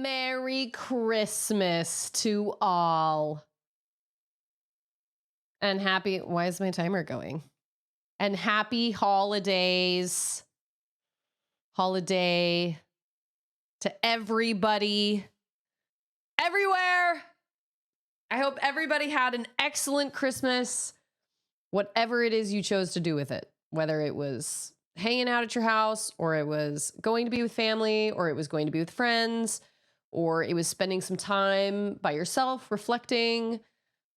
Merry Christmas to all. And happy, why is my timer going? And happy holidays. Holiday to everybody, everywhere. I hope everybody had an excellent Christmas, whatever it is you chose to do with it, whether it was hanging out at your house, or it was going to be with family, or it was going to be with friends, or it was spending some time by yourself reflecting,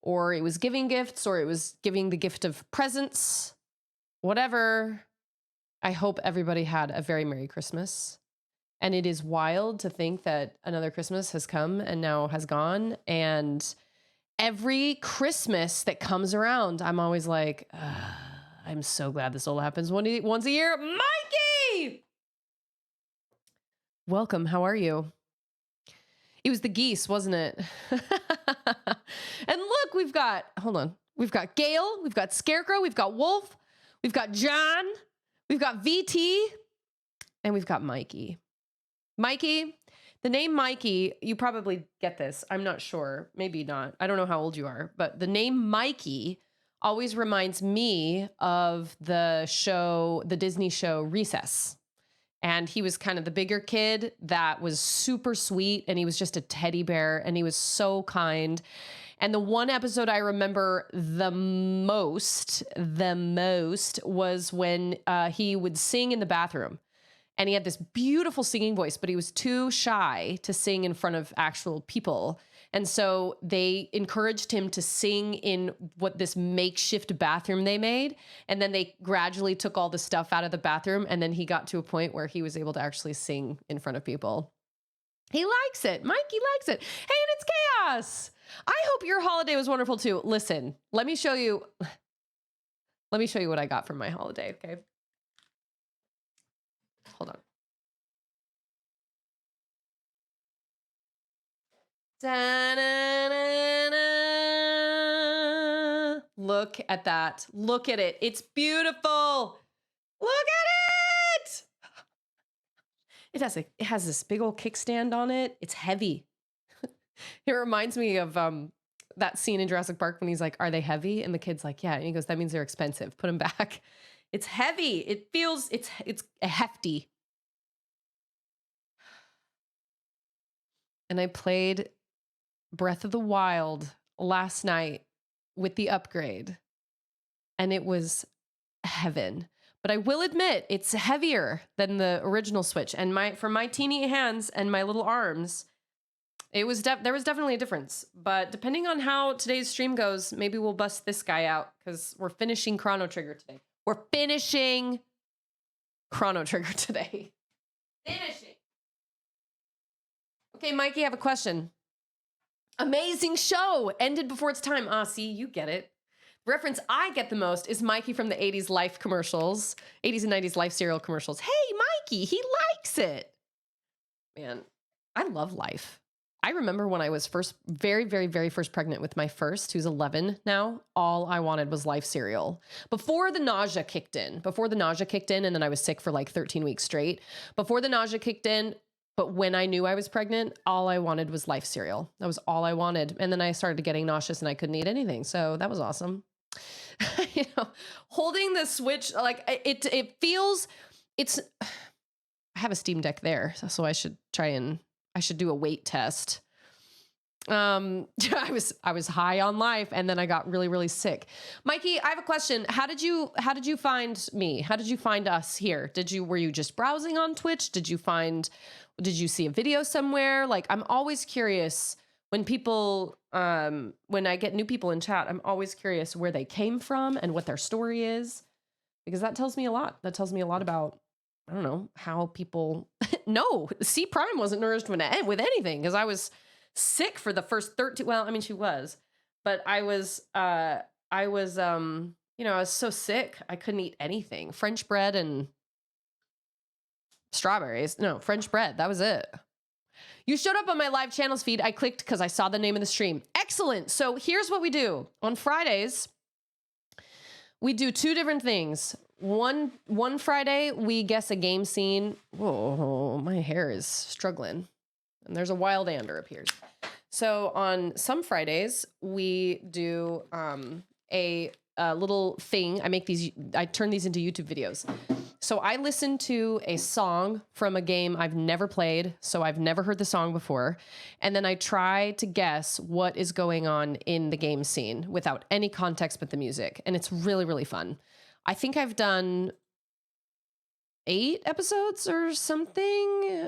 or it was giving gifts, or it was giving the gift of presents, whatever. I hope everybody had a very Merry Christmas. And it is wild to think that another Christmas has come and now has gone. And every Christmas that comes around, I'm always like, I'm so glad this all happens once a year. Mikey! Welcome. How are you? It was the geese, wasn't it? And look, we've got Gail, we've got Scarecrow, we've got Wolf, we've got John, we've got VT, and we've got Mikey. Mikey, the name Mikey, you probably get this. I'm not sure. Maybe not. I don't know how old you are, but the name Mikey always reminds me of the Disney show Recess. And he was kind of the bigger kid that was super sweet, and he was just a teddy bear, and he was so kind. And the one episode I remember the most was when he would sing in the bathroom. And he had this beautiful singing voice, but he was too shy to sing in front of actual people. And so they encouraged him to sing in this makeshift bathroom they made. And then they gradually took all the stuff out of the bathroom. And then he got to a point where he was able to actually sing in front of people. He likes it. Mikey likes it. Hey, and it's chaos. I hope your holiday was wonderful too. Listen, let me show you what I got from my holiday. Okay. Hold on. Da-na-na-na. Look at that. Look at it. It's beautiful. Look at it. It has this big old kickstand on it. It's heavy. It reminds me of that scene in Jurassic Park when he's like, "Are they heavy?" And the kid's like, "Yeah." And he goes, "That means they're expensive. Put them back." It's heavy. It feels, it's hefty. And I played Breath of the Wild last night with the upgrade, and it was heaven. But I will admit, it's heavier than the original Switch. And for my teeny hands and my little arms, there was definitely a difference. But depending on how today's stream goes, maybe we'll bust this guy out, because we're finishing Chrono Trigger today. We're finishing Chrono Trigger today. Finishing. Okay, Mikey, I have a question. Amazing show. Ended before its time. See, you get it. The reference I get the most is Mikey from the 80s Life commercials. 80s and 90s Life cereal commercials. Hey, Mikey, he likes it. Man, I love Life. I remember when I was very, very, very first pregnant with my first, who's 11 now, all I wanted was Life cereal. Before the nausea kicked in, and then I was sick for like 13 weeks straight. Before the nausea kicked in, but when I knew I was pregnant, all I wanted was Life cereal. That was all I wanted. And then I started getting nauseous and I couldn't eat anything. So that was awesome. Holding the Switch, like it feels, I have a Steam Deck there. So I should do a weight test. I was high on Life, and then I got really, really sick. Mikey, I have a question. How did you find me? How did you find us here? Were you just browsing on Twitch? Did you see a video somewhere? Like, I'm always curious when I get new people in chat, I'm always curious where they came from and what their story is, because that tells me a lot. That tells me a lot about, I don't know, how people no, C Prime wasn't nourished with anything, because I was sick for the first 13. Well, I mean, she was, but I was so sick. I couldn't eat anything. French bread and strawberries. No, French bread. That was it. You showed up on my live channels feed. I clicked because I saw the name of the stream. Excellent. So here's what we do. On Fridays, we do two different things. One Friday, we guess a game scene. Whoa, my hair is struggling. and there's a wild Ander appears. So on some Fridays, we do a little thing. I turn these into YouTube videos. So I listen to a song from a game I've never played, so I've never heard the song before, and then I try to guess what is going on in the game scene without any context but the music, and it's really, really fun. I think I've done 8 episodes or something.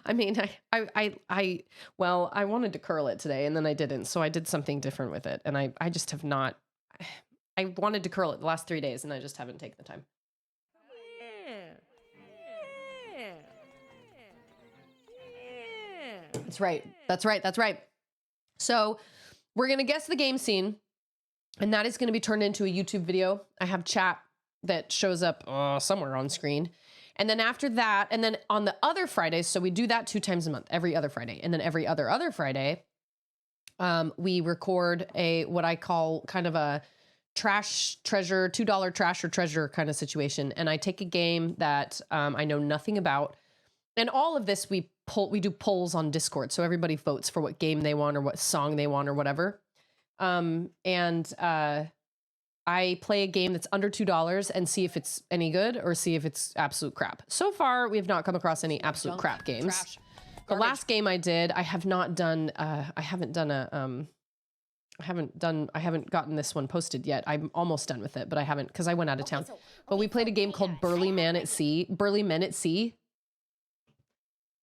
I mean, I wanted to curl it today and then I didn't. So I did something different with it. And I just have not, I wanted to curl it the last 3 days and I just haven't taken the time. That's right. That's right. That's right. So we're going to guess the game scene, and that is going to be turned into a YouTube video. I have chat that shows up somewhere on screen. And then after that, and then on the other Fridays, so we do that 2 times a month, every other Friday. And then every other Friday, we record what I call kind of a trash treasure, $2 trash or treasure kind of situation. And I take a game that I know nothing about. And all of this, we do polls on Discord. So everybody votes for what game they want or what song they want or whatever. I play a game that's under $2 and see if it's any good or see if it's absolute crap. So far, we have not come across any absolute crap games. Trash. The last game I did, I haven't gotten this one posted yet. I'm almost done with it, but I haven't because I went out of town. But we played a game called Burly Men at Sea.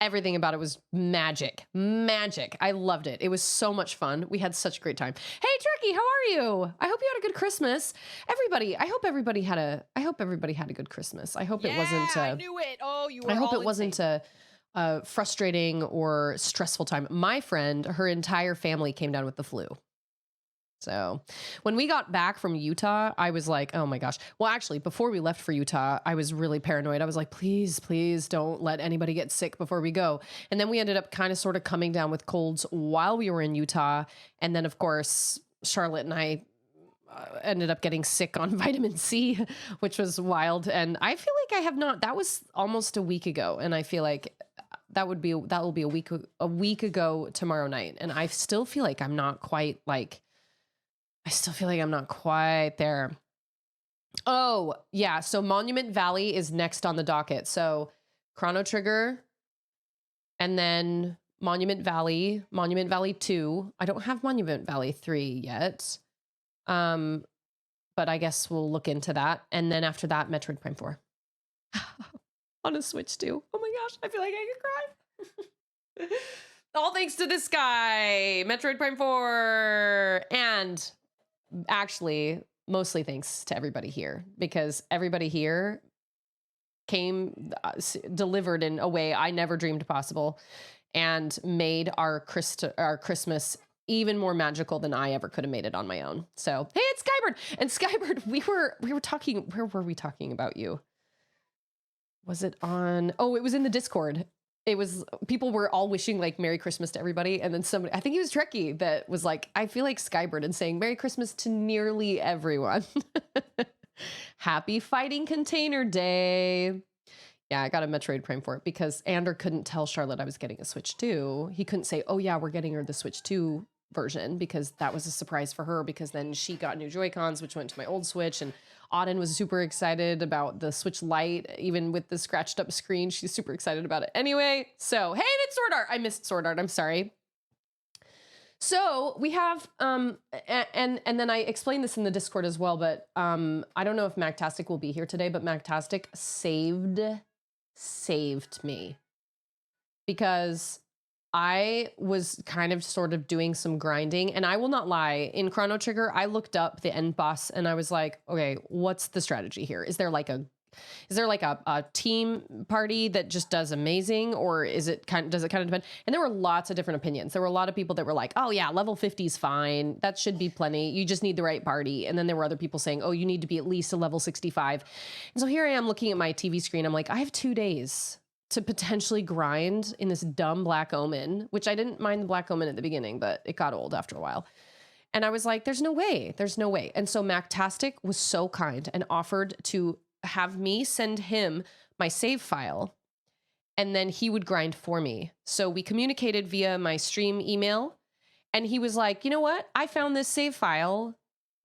Everything about it was magic. I loved it. It was so much fun. We had such a great time. Hey, Turkey, how are you? I hope you had a good Christmas. Everybody, I hope everybody had a good Christmas. I hope it wasn't. I knew it. Oh, you were. I hope it wasn't a frustrating or stressful time. My friend, her entire family came down with the flu. So when we got back from Utah, I was like, oh my gosh. Well, actually, before we left for Utah, I was really paranoid. I was like, please don't let anybody get sick before we go. And then we ended up kind of sort of coming down with colds while we were in Utah. And then, of course, Charlotte and I ended up getting sick on vitamin C, which was wild. And I feel like that was almost a week ago. And I feel like that will be a week ago tomorrow night. And I still feel like I'm not quite there. Oh, yeah. So Monument Valley is next on the docket. So Chrono Trigger and then Monument Valley 2. I don't have Monument Valley 3 yet. But I guess we'll look into that. And then after that, Metroid Prime 4. On a Switch too. Oh my gosh, I feel like I could cry. All thanks to this guy, Metroid Prime 4. And actually, mostly thanks to everybody here, because everybody here delivered in a way I never dreamed possible and made our Christmas even more magical than I ever could have made it on my own. So, hey, it's Skybird. And Skybird, we were talking, where were we talking about you? Was it on, it was in the Discord. It was, people were all wishing like Merry Christmas to everybody. And then somebody, I think it was Trekkie, that was like, I feel like Skybird, and saying Merry Christmas to nearly everyone. Happy Fighting Container Day. Yeah, I got a Metroid Prime for it because Ander couldn't tell Charlotte I was getting a Switch 2. He couldn't say, oh yeah, we're getting her the Switch 2 version, because that was a surprise for her, because then she got new Joy-Cons, which went to my old Switch, and Auden was super excited about the Switch Lite, even with the scratched up screen. She's super excited about it. Anyway, so, hey, it's Sword Art. I missed Sword Art. I'm sorry. So we have, and then I explained this in the Discord as well, but I don't know if Mactastic will be here today, but Mactastic saved me, because I was kind of sort of doing some grinding, and I will not lie, in Chrono Trigger, I looked up the end boss and I was like, okay, what's the strategy here? Is there like a team party that just does amazing, or does it kind of depend? And there were lots of different opinions. There were a lot of people that were like, oh yeah, level 50 is fine. That should be plenty. You just need the right party. And then there were other people saying, oh, you need to be at least a level 65. And so here I am looking at my TV screen. I'm like, I have 2 days to potentially grind in this dumb Black Omen, which I didn't mind the Black Omen at the beginning, but it got old after a while. And I was like, there's no way. And so Mactastic was so kind and offered to have me send him my save file. and then he would grind for me. So we communicated via my stream email, and he was like, you know what? I found this save file.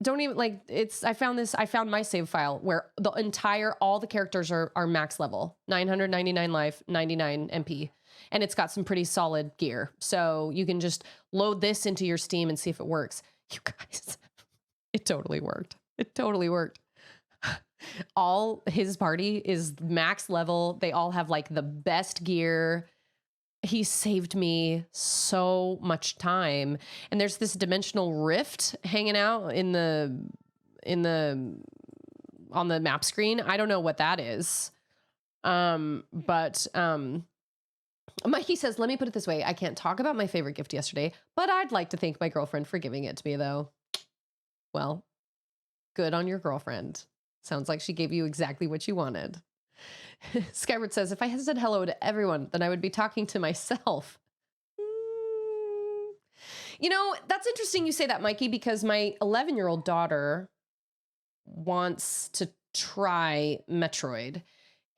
Don't even like I found my save file where all the characters are max level, 999 life, 99 MP. And it's got some pretty solid gear. So you can just load this into your Steam and see if it works. You guys, it totally worked. It totally worked. All his party is max level. They all have like the best gear. He saved me so much time. And there's this dimensional rift hanging out on the map screen. I don't know what that is. Mikey says, let me put it this way. I can't talk about my favorite gift yesterday, but I'd like to thank my girlfriend for giving it to me, though. Well, good on your girlfriend. Sounds like she gave you exactly what you wanted. Skyward says, if I had said hello to everyone, then I would be talking to myself. You know, that's interesting you say that, Mikey, because my 11-year-old daughter wants to try Metroid.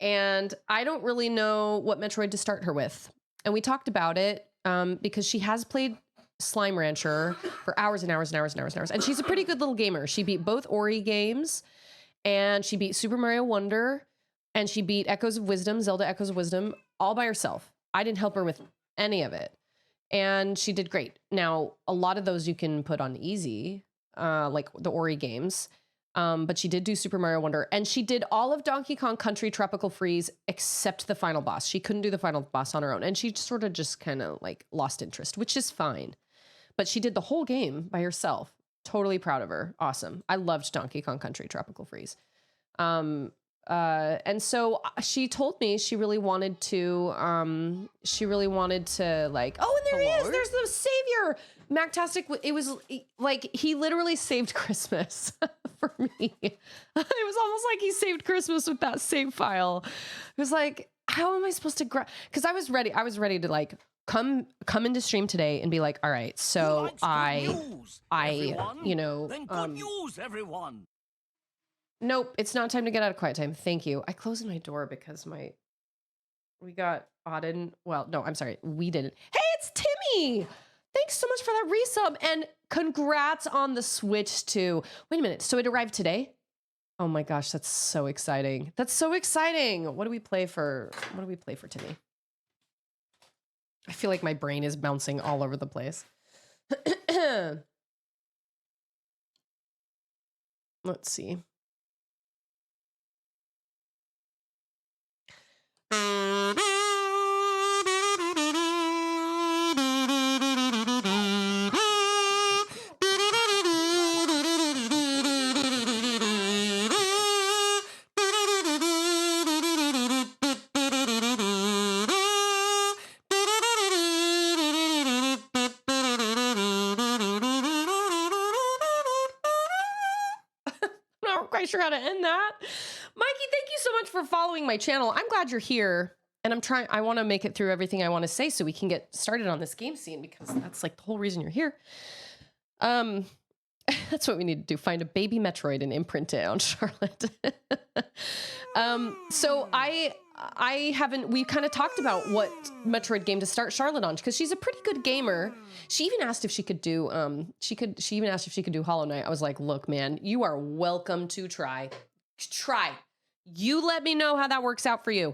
And I don't really know what Metroid to start her with. And we talked about it because she has played Slime Rancher for hours and hours and hours and hours and hours. And she's a pretty good little gamer. She beat both Ori games, and she beat Super Mario Wonder, and she beat Zelda Echoes of Wisdom, all by herself. I didn't help her with any of it. And she did great. Now, a lot of those you can put on easy, like the Ori games. But she did do Super Mario Wonder, and she did all of Donkey Kong Country Tropical Freeze except the final boss. She couldn't do the final boss on her own, and she sort of just kind of like lost interest, which is fine. But she did the whole game by herself. Totally proud of her. Awesome. I loved Donkey Kong Country Tropical Freeze. And so she told me she really wanted to like, oh, and there he is. There's the savior. Mactastic. It was like, he literally saved Christmas for me. It was almost like he saved Christmas with that save file. It was like, how am I supposed to because I was ready to like come into stream today and be like, all right, so everyone. Nope, it's not time to get out of quiet time. Thank you. I closed my door because we got Auden. Well, no, I'm sorry. We didn't. Hey, it's Timmy. Thanks so much for that resub, and congrats on the Switch too. Wait a minute. So it arrived today? Oh my gosh, that's so exciting. That's so exciting. What do we play for Timmy? I feel like my brain is bouncing all over the place. Let's see. Sure how to end that. Mikey, thank you so much for following my channel. I'm glad you're here, and I want to make it through everything I want to say so we can get started on this game scene, because that's like the whole reason you're here. That's what we need to do. Find a baby Metroid and imprint it on Charlotte. So we kind of talked about what Metroid game to start Charlotte on, because she's a pretty good gamer. She even asked if she could do, Hollow Knight. I was like, look, man, you are welcome to try. You let me know how that works out for you.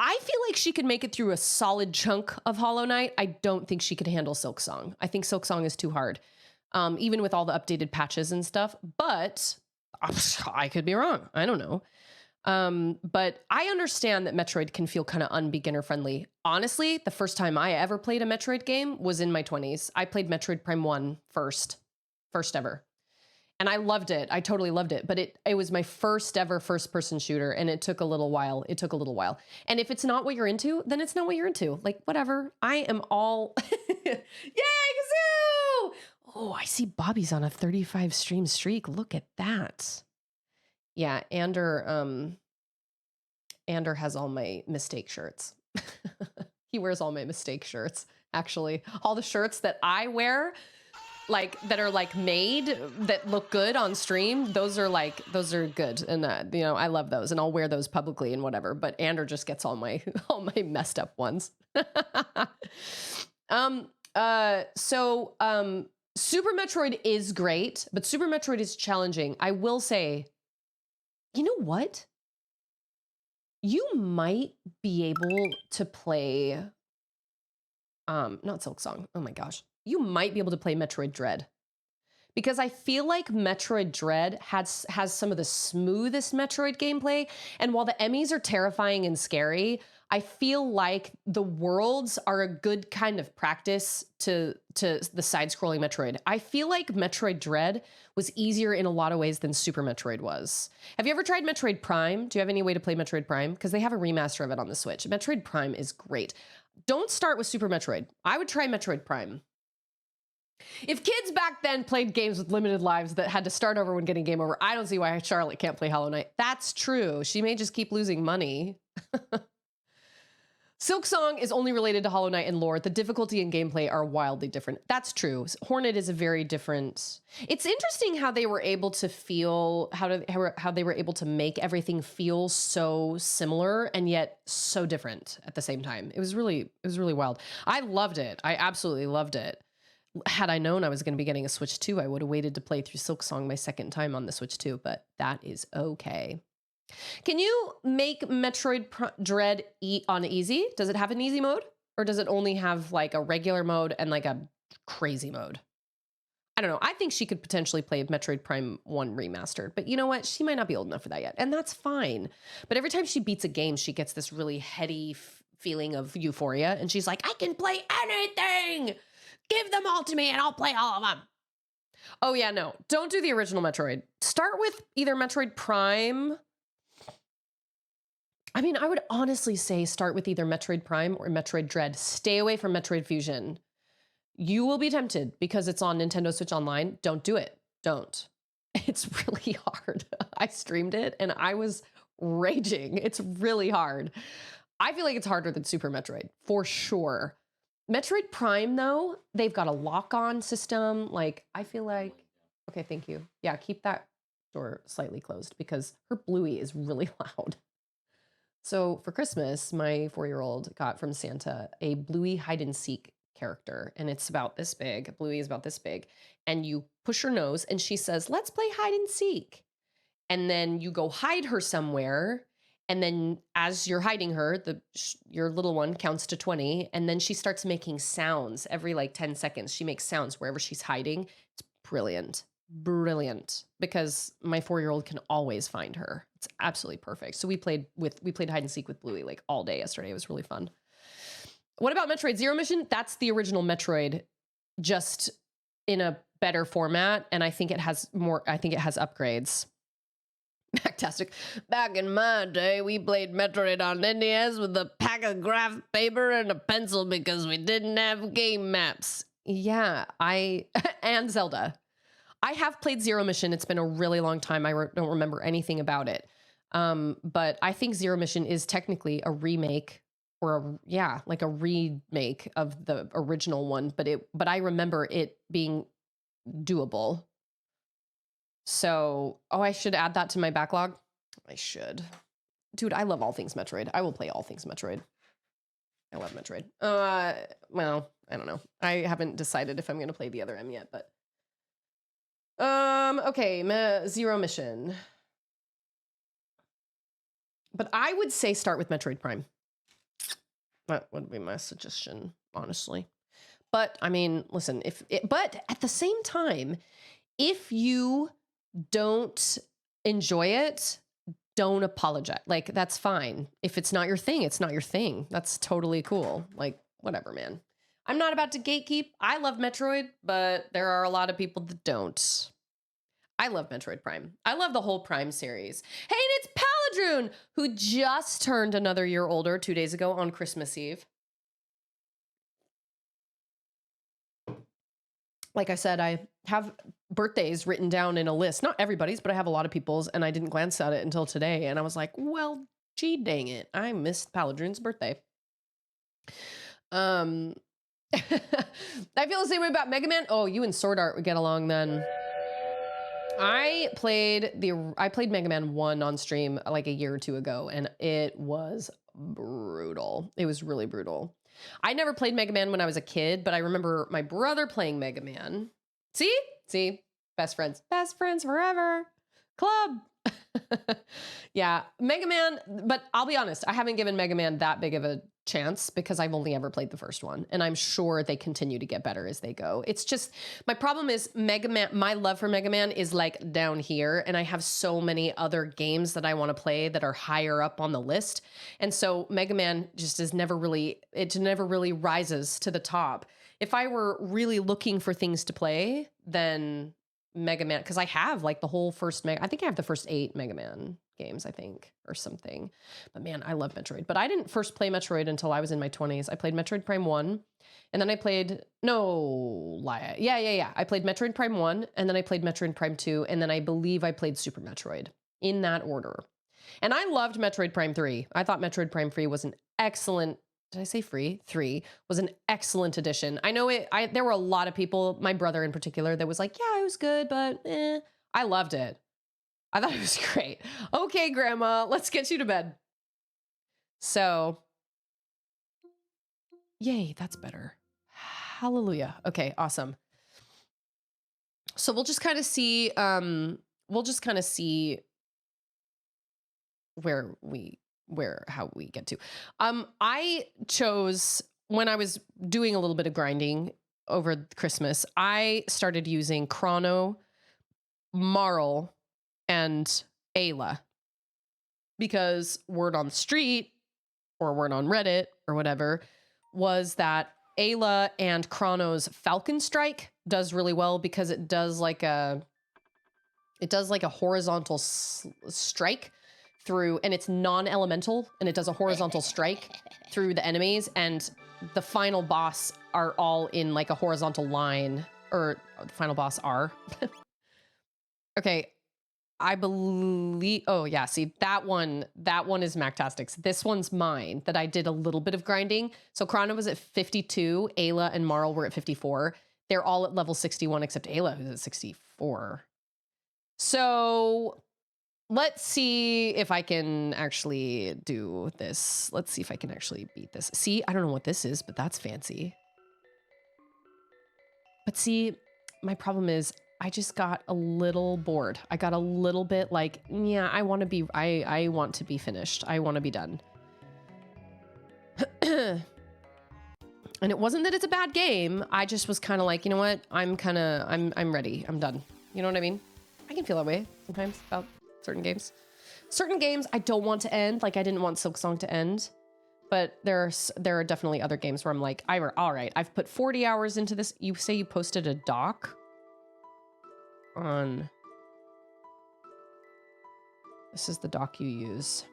I feel like she could make it through a solid chunk of Hollow Knight. I don't think she could handle Silksong. I think Silksong is too hard, even with all the updated patches and stuff. But I could be wrong. I don't know. But I understand that Metroid can feel kind of unbeginner friendly. Honestly, the first time I ever played a Metroid game was in my 20s. I played Metroid Prime 1 first ever. And I loved it. I totally loved it. But it was my first ever first person shooter, and it took a little while. And if it's not what you're into, then it's not what you're into. Like, whatever. I am all yay, Kazoo! Oh, I see Bobby's on a 35 stream streak. Look at that. Yeah, Ander has all my mistake shirts. He wears all my mistake shirts, actually. All the shirts that I wear like that are like made that look good on stream. Those are good. And you know, I love those and I'll wear those publicly and whatever, but Andrew just gets all my messed up ones. Super Metroid is great, but Super Metroid is challenging. I will say, you know what? You might be able to play, not Silk Song. Oh my gosh. You might be able to play Metroid Dread. Because I feel like Metroid Dread has some of the smoothest Metroid gameplay. And while the Emmys are terrifying and scary, I feel like the worlds are a good kind of practice to the side-scrolling Metroid. I feel like Metroid Dread was easier in a lot of ways than Super Metroid was. Have you ever tried Metroid Prime? Do you have any way to play Metroid Prime? Because they have a remaster of it on the Switch. Metroid Prime is great. Don't start with Super Metroid. I would try Metroid Prime. If kids back then played games with limited lives that had to start over when getting game over, I don't see why Charlotte can't play Hollow Knight. That's true. She may just keep losing money. Silk Song is only related to Hollow Knight and lore. The difficulty and gameplay are wildly different. That's true. Hornet is a very different... It's interesting how they were able to feel, how they were able to make everything feel so similar and yet so different at the same time. It was really wild. I loved it. I absolutely loved it. Had I known I was going to be getting a Switch 2, I would have waited to play through Silk Song my second time on the Switch 2, but that is okay. Can you make Metroid Dread on easy? Does it have an easy mode? Or does it only have like a regular mode and like a crazy mode? I don't know. I think she could potentially play Metroid Prime 1 remastered, but you know what? She might not be old enough for that yet, and that's fine. But every time she beats a game, she gets this really heady feeling of euphoria, and she's like, I can play anything! Give them all to me and I'll play all of them. Oh yeah, no. Don't do the original Metroid. Start with either Metroid Prime. I mean, I would honestly say start with either Metroid Prime or Metroid Dread. Stay away from Metroid Fusion. You will be tempted because it's on Nintendo Switch Online. Don't do it. Don't. It's really hard. I streamed it and I was raging. It's really hard. I feel like it's harder than Super Metroid, for sure. Metroid Prime, though, they've got a lock-on system. Like, I feel like... Okay, thank you. Yeah, keep that door slightly closed because her Bluey is really loud. So for Christmas, my 4-year-old got from Santa a Bluey hide-and-seek character. And it's about this big. Bluey is about this big. And you push her nose and she says, let's play hide-and-seek. And then you go hide her somewhere. And then as you're hiding her, your little one counts to 20. And then she starts making sounds every like 10 seconds. She makes sounds wherever she's hiding. It's brilliant. Brilliant. Because my 4-year-old can always find her. It's absolutely perfect. So we played hide and seek with Bluey like all day yesterday. It was really fun. What about Metroid Zero Mission? That's the original Metroid, just in a better format. And I think it has upgrades. Fantastic. Back in my day, we played Metroid on NES with a pack of graph paper and a pencil because we didn't have game maps. Yeah, and Zelda. I have played Zero Mission. It's been a really long time. I don't remember anything about it. But I think Zero Mission is technically a remake or like a remake of the original one, but I remember it being doable. So, I should add that to my backlog. I should. Dude, I love all things Metroid. I will play all things Metroid. I love Metroid. Well, I don't know. I haven't decided if I'm going to play the other M yet, but... Okay, Zero Mission. But I would say start with Metroid Prime. That would be my suggestion, honestly. But, I mean, listen, but at the same time, if you don't enjoy it, don't apologize. Like, that's fine. If it's not your thing, it's not your thing. That's totally cool. Like, whatever, man. I'm not about to gatekeep. I love Metroid, but there are a lot of people that don't. I love Metroid Prime. I love the whole Prime series. Hey, and it's Paladrune, who just turned another year older 2 days ago on Christmas Eve. Like I said, I have birthdays written down in a list. Not everybody's, but I have a lot of people's, and I didn't glance at it until today. And I was like, well, gee dang it. I missed Paladrune's birthday. And I feel the same way about Mega Man. Oh, you and Sword Art would get along then. I played Mega Man 1 on stream like a year or two ago, and it was brutal. It was really brutal. I never played Mega Man when I was a kid, but I remember my brother playing Mega Man. See, best friends forever. Club. Yeah, Mega Man, but I'll be honest, I haven't given Mega Man that big of a chance because I've only ever played the first one, and I'm sure they continue to get better as they go. It's just, my problem is Mega Man, my love for Mega Man is like down here, and I have so many other games that I want to play that are higher up on the list. And so Mega Man just is never really rises to the top. If I were really looking for things to play, then Mega Man, because I have like the whole first I think I have the first 8 Mega Man games, I think, or something. But man, I love Metroid. But I didn't first play Metroid until I was in my 20s. I played Metroid Prime 1, and then I played, I played Metroid Prime 1, and then I played Metroid Prime 2, and then I believe I played Super Metroid in that order. And I loved Metroid Prime 3. I thought Metroid Prime 3 was an excellent, did I say free? 3 was an excellent addition. I know there were a lot of people, my brother in particular, that was like, yeah, it was good, but I loved it. I thought it was great. Okay, Grandma, let's get you to bed. So, yay, that's better. Hallelujah. Okay, awesome. So we'll just kind of see, how we get to. I chose, when I was doing a little bit of grinding over Christmas, I started using Chrono, Marl, and Ayla, because word on the street or word on Reddit or whatever was that Ayla and Chrono's Falcon Strike does really well because it does like a horizontal strike through, and it's non-elemental, and it does a horizontal strike through the enemies, and the final boss are all in like a horizontal line, or the final boss are. Okay, I believe, oh yeah, see, that one is Mactastic's. This one's mine, that I did a little bit of grinding. So Chrono was at 52, Ayla and Marl were at 54. They're all at level 61 except Ayla, who's at 64. So let's see if I can actually do this. Let's see if I can actually beat this. See, I don't know what this is, but that's fancy. But see, my problem is I just got a little bored. I got a little bit like, yeah, I want to be finished. I want to be done. And it wasn't that it's a bad game. I just was kind of like, you know what? I'm ready. I'm done. You know what I mean? I can feel that way sometimes about certain games. Certain games I don't want to end. Like I didn't want Silksong to end. But there are definitely other games where I'm like, all right, I've put 40 hours into this. You say you posted a doc on... This is the doc you use.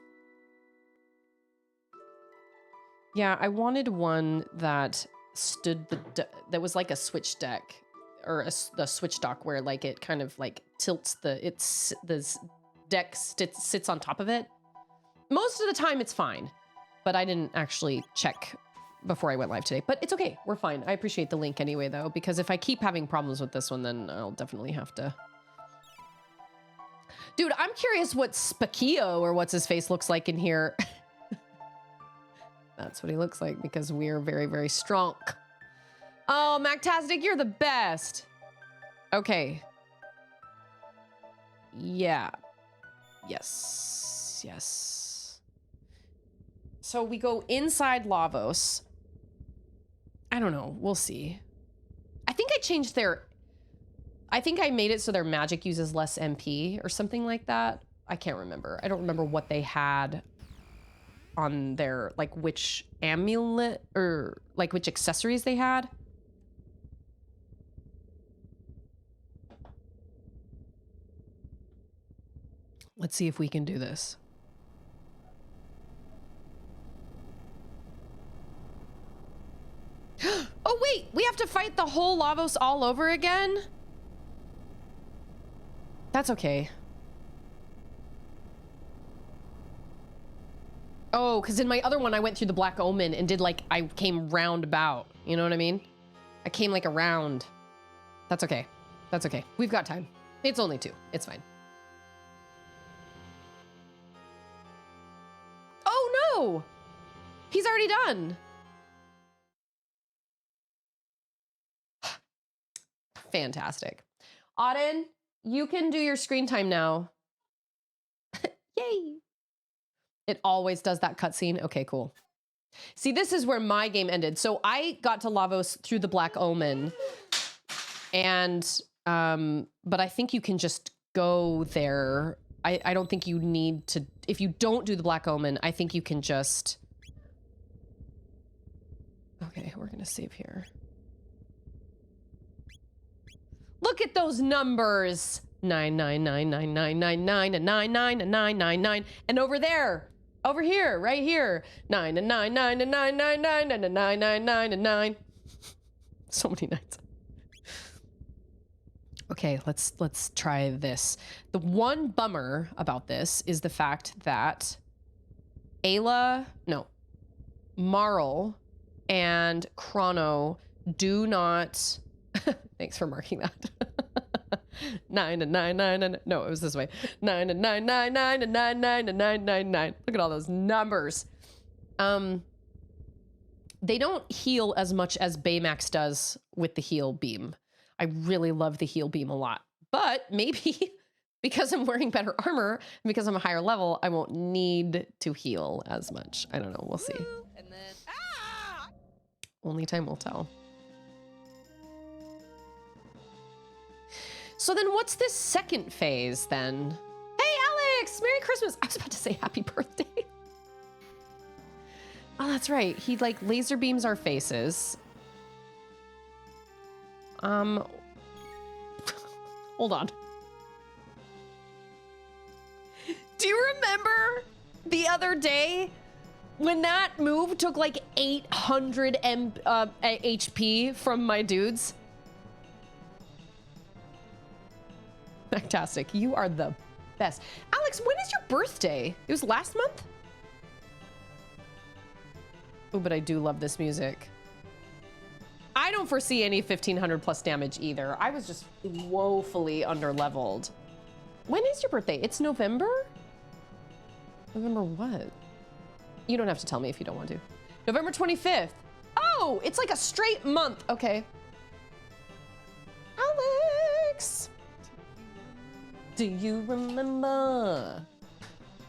Yeah, I wanted one that stood that was like a Switch deck, or the Switch dock where like it kind of like tilts the deck sits on top of it. Most of the time it's fine, but I didn't actually check before I went live today. But it's okay, we're fine. I appreciate the link anyway though, because if I keep having problems with this one, then I'll definitely have to. Dude, I'm curious what Spakio or what's his face looks like in here. That's what he looks like because we're very, very strong. Oh, Mactastic, you're the best. Okay. Yeah. Yes. Yes. So we go inside Lavos. I don't know. We'll see. I think I changed I think I made it so their magic uses less MP or something like that. I can't remember. I don't remember what they had on their, like, which amulet or like which accessories they had. Let's see if we can do this. Oh wait, we have to fight the whole Lavos all over again? That's okay. Oh, because in my other one, I went through the Black Omen and did like, I came roundabout. You know what I mean? I came like around. That's okay. That's okay. We've got time. It's only 2. It's fine. Oh no! He's already done. Fantastic. Auden, you can do your screen time now. Yay. It always does that cutscene. Okay, cool. See, this is where my game ended. So I got to Lavos through the Black Omen. And, but I think you can just go there. I don't think you need to, if you don't do the Black Omen, I think you can just, okay, we're gonna save here. Look at those numbers. 9999999 and 99 and 999. And over there, over here, right here. 9 and 99 and 999 and 999 and 9. So many nines. Okay, let's try this. The one bummer about this is the fact that Marl and Chrono do not. Thanks for marking that. 9 and 9 9 and no, it was this way. 9 and 9 9 9 and 9 9 and 9 9 9. Look at all those numbers. They don't heal as much as Baymax does with the heal beam. I really love the heal beam a lot, but maybe because I'm wearing better armor, and because I'm a higher level, I won't need to heal as much. I don't know. We'll see. And then, Only time will tell. So then what's this second phase then? Hey, Alex, Merry Christmas. I was about to say happy birthday. Oh, that's right. He like laser beams our faces. Hold on. Do you remember the other day when that move took like 800 HP from my dudes? Fantastic. You are the best. Alex, when is your birthday? It was last month? Oh, but I do love this music. I don't foresee any 1500 plus damage either. I was just woefully underleveled. When is your birthday? It's November? November what? You don't have to tell me if you don't want to. November 25th. Oh, it's like a straight month. Okay. Alex. Do you remember?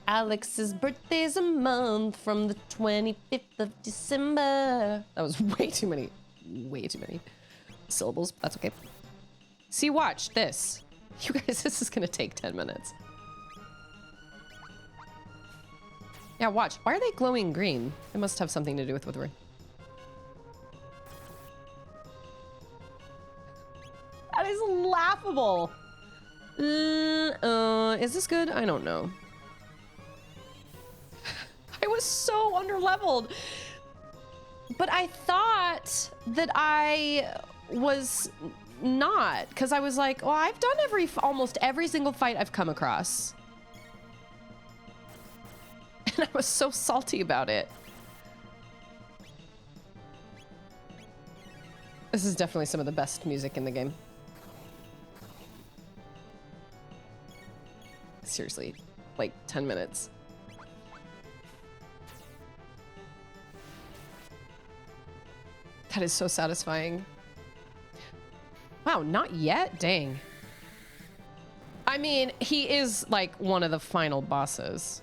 Alex's birthday's a month from the 25th of December. That was way too many syllables. But that's okay. See, watch this. You guys, this is gonna take 10 minutes. Yeah, watch. Why are they glowing green? It must have something to do with what we're... That is laughable. Is this good? I don't know. I was so underleveled. But I thought that I was not, because I was like, well, I've done almost every single fight I've come across. And I was so salty about it. This is definitely some of the best music in the game. Seriously, like 10 minutes. That is so satisfying. Wow, not yet? Dang. I mean, he is like one of the final bosses.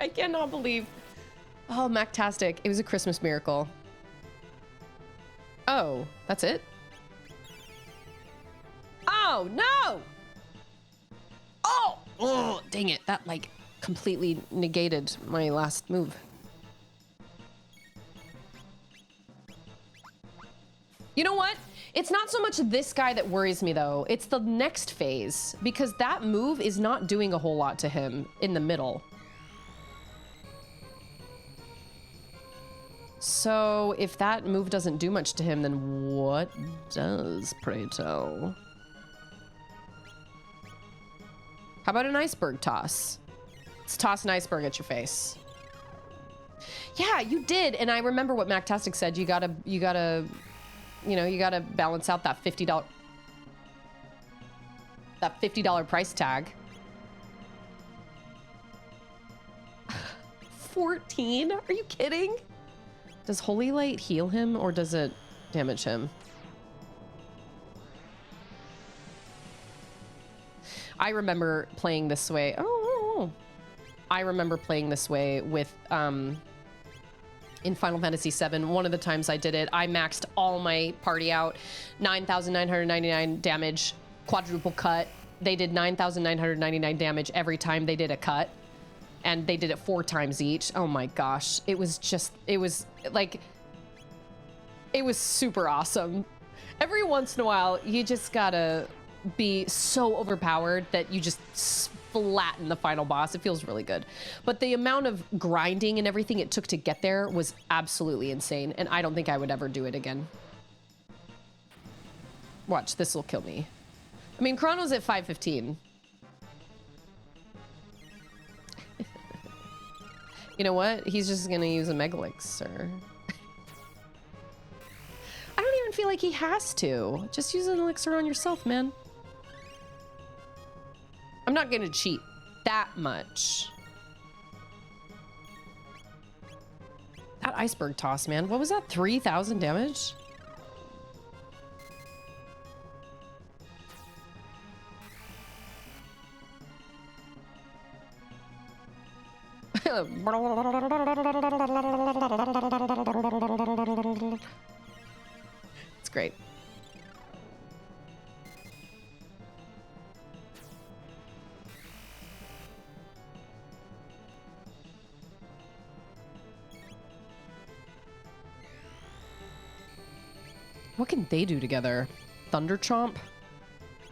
I cannot believe. Oh, Mactastic. It was a Christmas miracle. Oh, that's it? Oh, no! Oh, dang it. That like completely negated my last move. You know what? It's not so much this guy that worries me though. It's the next phase, because that move is not doing a whole lot to him in the middle. So if that move doesn't do much to him, then what does, pray tell? How about an iceberg toss? Let's toss an iceberg at your face. Yeah, you did. And I remember what Mactastic said. You gotta, you know, you gotta balance out that $50 price tag. 14? Are you kidding? Does Holy Light heal him or does it damage him? I remember playing this way. Oh. I remember playing this way with, in Final Fantasy VII. One of the times I did it, I maxed all my party out. 9,999 damage, quadruple cut. They did 9,999 damage every time they did a cut. And they did it 4 times each. Oh my gosh. It was just, it was super awesome. Every once in a while, you just gotta be so overpowered that you just flatten the final boss. It feels really good. But the amount of grinding and everything it took to get there was absolutely insane. And I don't think I would ever do it again. Watch, this will kill me. I mean, Chrono's at 515. You know what? He's just gonna use a Megalixir. I don't even feel like he has to. Just use an elixir on yourself, man. I'm not gonna cheat that much. That iceberg toss, man. What was that? 3,000 damage? It's great. What can they do together? Thunder Chomp?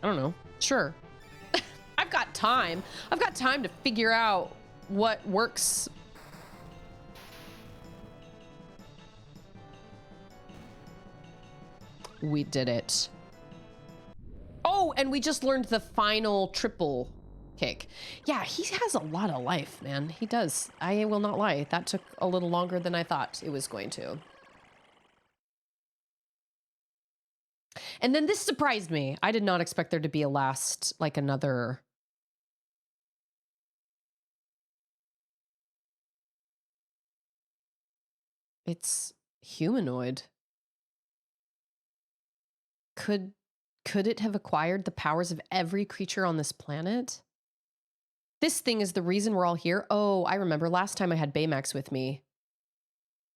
I don't know. Sure. I've got time. I've got time to figure out what works. We did it. Oh, and we just learned the final triple kick. Yeah, he has a lot of life, man. He does. I will not lie. That took a little longer than I thought it was going to. And then this surprised me. I did not expect there to be a last, like another... It's humanoid. Could it have acquired the powers of every creature on this planet? This thing is the reason we're all here. Oh, I remember last time I had Baymax with me.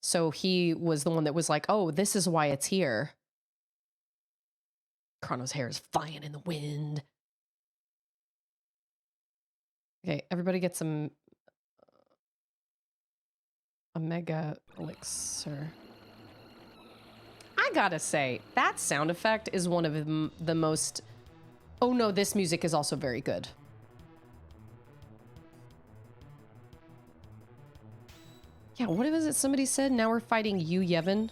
So he was the one that was like, oh, this is why it's here. Chrono's hair is flying in the wind. Okay, everybody get some... a mega elixir. I gotta say, that sound effect is one of the most... Oh no, this music is also very good. Yeah, what was it somebody said? Now we're fighting you, Yevon.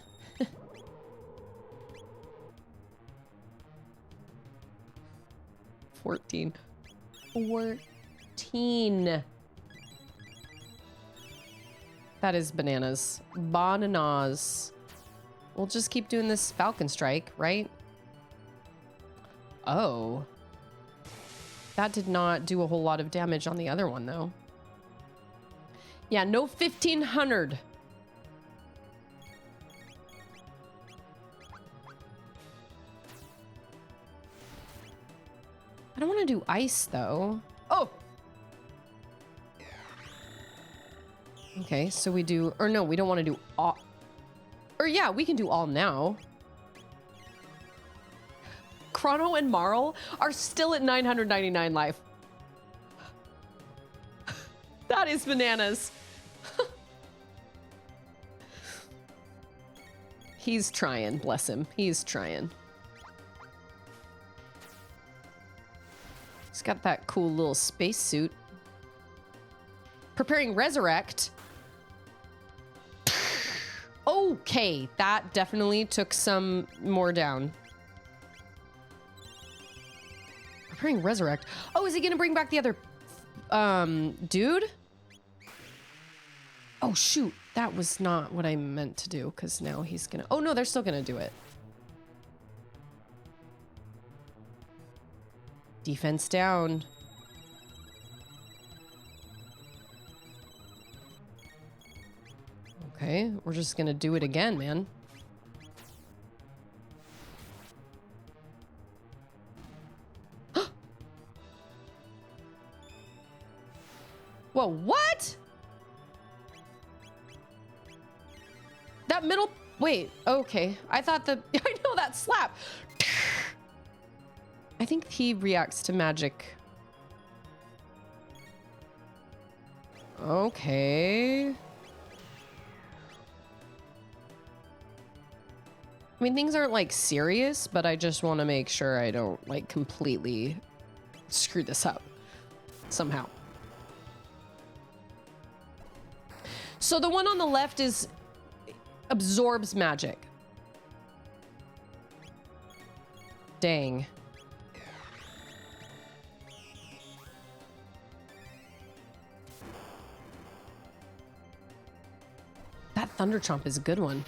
14. That is bananas. Bananas. We'll just keep doing this Falcon Strike, right? Oh. That did not do a whole lot of damage on the other one, though. Yeah, no 1,500. I don't want to do ice, though. Oh! Okay, so we do... Or no, we don't want to do all... Or yeah, we can do all now. Chrono and Marl are still at 999 life. That is bananas. He's trying, bless him. He's trying. He's got that cool little spacesuit. Preparing Resurrect. Okay, that definitely took some more down. Preparing Resurrect. Oh, is he gonna bring back the other dude? Oh shoot, that was not what I meant to do, because now he's gonna... Oh, no, they're still gonna do it. Defense down. Okay, we're just gonna do it again, man. Whoa, what? That middle... Wait, okay. I thought the... I know that slap. I think he reacts to magic. Okay. I mean, things aren't like serious, but I just want to make sure I don't like completely screw this up somehow. So the one on the left is absorbs magic. Dang. That Thunder Chomp is a good one.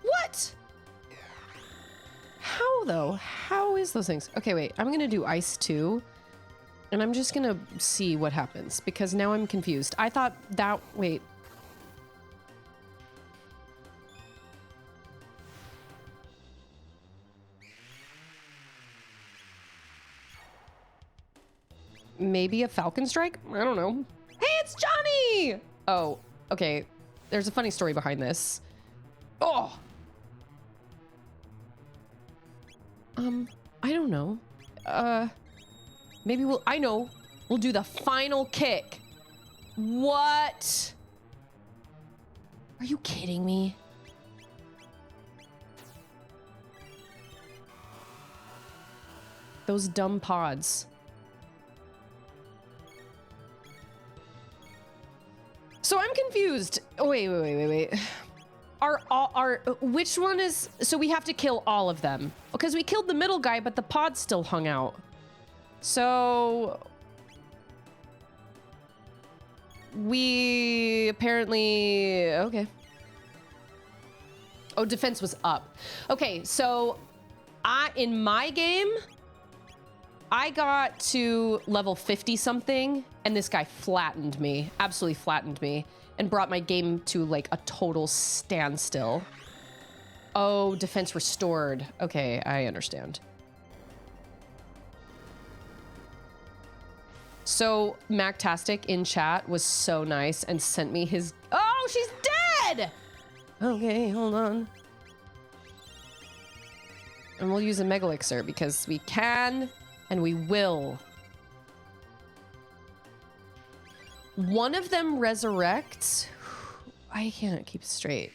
What? How though? How is those things? Okay, wait. I'm gonna do Ice 2. And I'm just gonna see what happens, because now I'm confused. I thought that... Wait. Maybe a Falcon Strike? I don't know. Hey, it's Johnny! Oh, okay. There's a funny story behind this. Oh! I don't know. Maybe we'll... I know. We'll do the final kick. What? Are you kidding me? Those dumb pods. So I'm confused. Oh, wait. Which one is... So we have to kill all of them. Because we killed the middle guy, but the pod still hung out. So... We apparently... Okay. Oh, defense was up. Okay, so... in my game... I got to level 50 something, and this guy flattened me, absolutely flattened me, and brought my game to like a total standstill. Oh, defense restored. Okay, I understand. So Mactastic in chat was so nice and sent me his... Oh, she's dead! Okay, hold on. And we'll use a Mega Elixir because we can... And we will. One of them resurrects. I can't keep straight.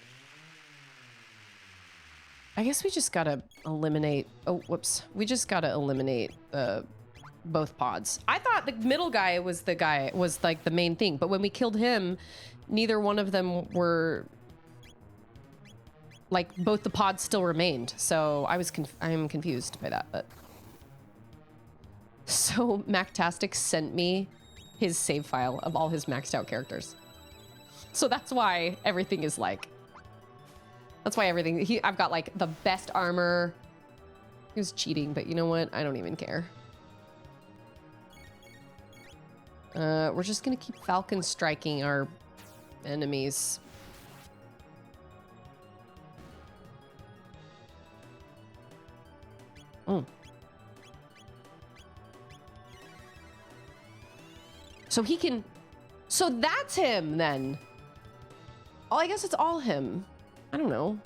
I guess we just gotta eliminate... Oh, whoops. We just gotta eliminate both pods. I thought the middle guy was like the main thing, but when we killed him, neither one of them were... Like, both the pods still remained. So I'm confused by that, but... So Mactastic sent me his save file of all his maxed out characters. So that's why everything is like... That's why everything... I've got like the best armor. He was cheating, but you know what? I don't even care. We're just gonna keep Falcon striking our enemies. Oh. So he can... So that's him, then. Oh, I guess it's all him. I don't know.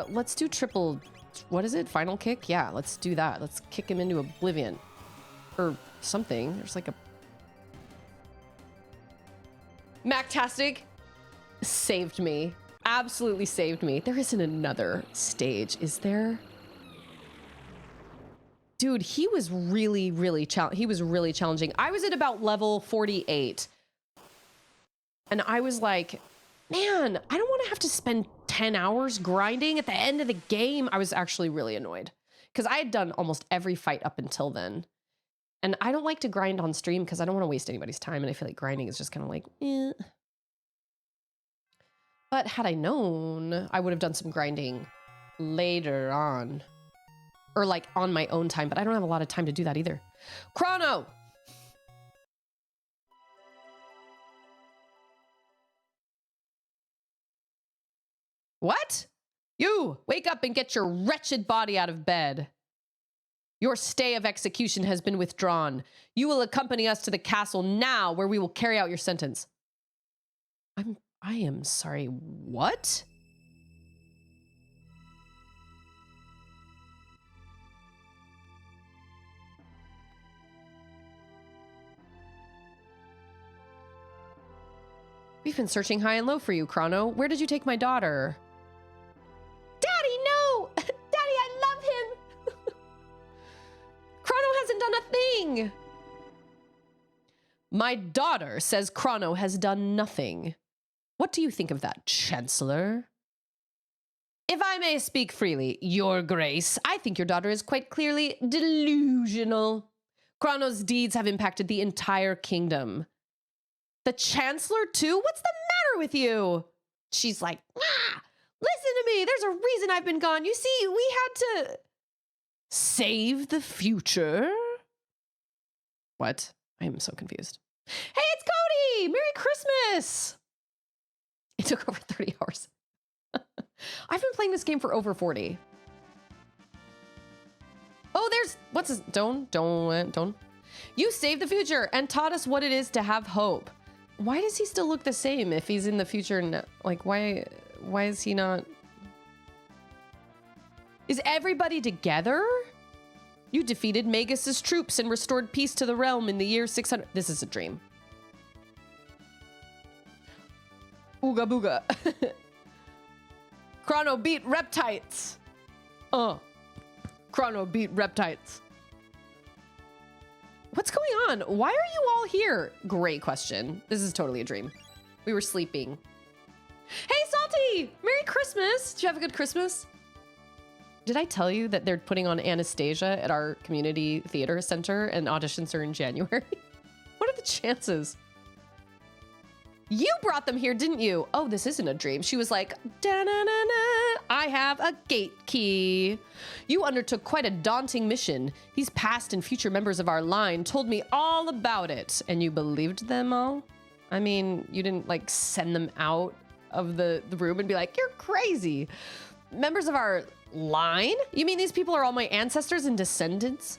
Let's do triple... What is it? Final kick? Yeah, let's do that. Let's kick him into oblivion. Or something. There's like a... Mactastic saved me. Absolutely saved me. There isn't another stage, is there? Dude, he was really challenging. I was at about level 48. And I was like, man, I don't want to have to spend 10 hours grinding at the end of the game. I was actually really annoyed Because I had done almost every fight up until then. And I don't like to grind on stream because I don't want to waste anybody's time. And I feel like grinding is just kind of like, eh. But had I known, I would have done some grinding later on. Or like on my own time. But I don't have a lot of time to do that either. Chrono! What? You, wake up and get your wretched body out of bed. Your stay of execution has been withdrawn. You will accompany us to the castle now, where we will carry out your sentence. I am sorry, what? We've been searching high and low for you, Chrono. Where did you take my daughter? Daddy, no! Daddy, I love him! Chrono hasn't done a thing! My daughter says Chrono has done nothing. What do you think of that, Chancellor? If I may speak freely, Your Grace, I think your daughter is quite clearly delusional. Chrono's deeds have impacted the entire kingdom. The Chancellor, too? What's the matter with you? She's like, listen to me. There's a reason I've been gone. You see, we had to save the future. What? I am so confused. Hey, it's Cody! Merry Christmas! It took over 30 hours. I've been playing this game for over 40. Oh, there's, what's this? Don't. You saved the future and taught us what it is to have hope. Why does he still look the same if he's in the future? Like, why is he not? Is everybody together? You defeated Magus's troops and restored peace to the realm in the year 600. This is a dream. Ooga booga. Chrono beat Reptites. Chrono beat Reptites. What's going on? Why are you all here? Great question. This is totally a dream. We were sleeping. Hey, Salty! Merry Christmas! Did you have a good Christmas? Did I tell you that they're putting on Anastasia at our community theater center and auditions are in January? What are the chances? You brought them here, didn't you? Oh, this isn't a dream. She was like, da-na-na-na, I have a gate key. You undertook quite a daunting mission. These past and future members of our line told me all about it. And you believed them all? I mean, you didn't like send them out of the room and be like, you're crazy. Members of our line? You mean these people are all my ancestors and descendants?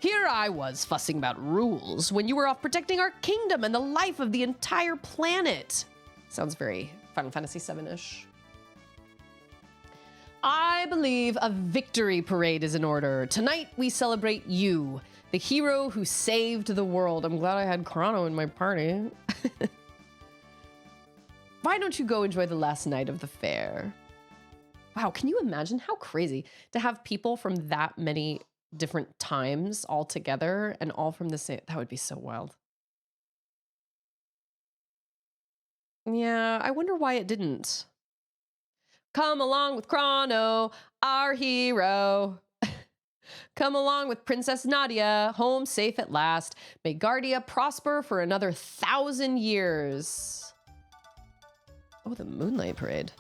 Here I was fussing about rules when you were off protecting our kingdom and the life of the entire planet. Sounds very Final Fantasy VII-ish. I believe a victory parade is in order. Tonight we celebrate you, the hero who saved the world. I'm glad I had Chrono in my party. Why don't you go enjoy the last night of the fair? Wow, can you imagine how crazy to have people from that many different times all together and all from the same? That would be so wild. Yeah, I wonder why it didn't. Come along with Chrono, our hero. Come along with Princess Nadia, home safe at last. May Guardia prosper for another 1,000 years. Oh, the Moonlight Parade.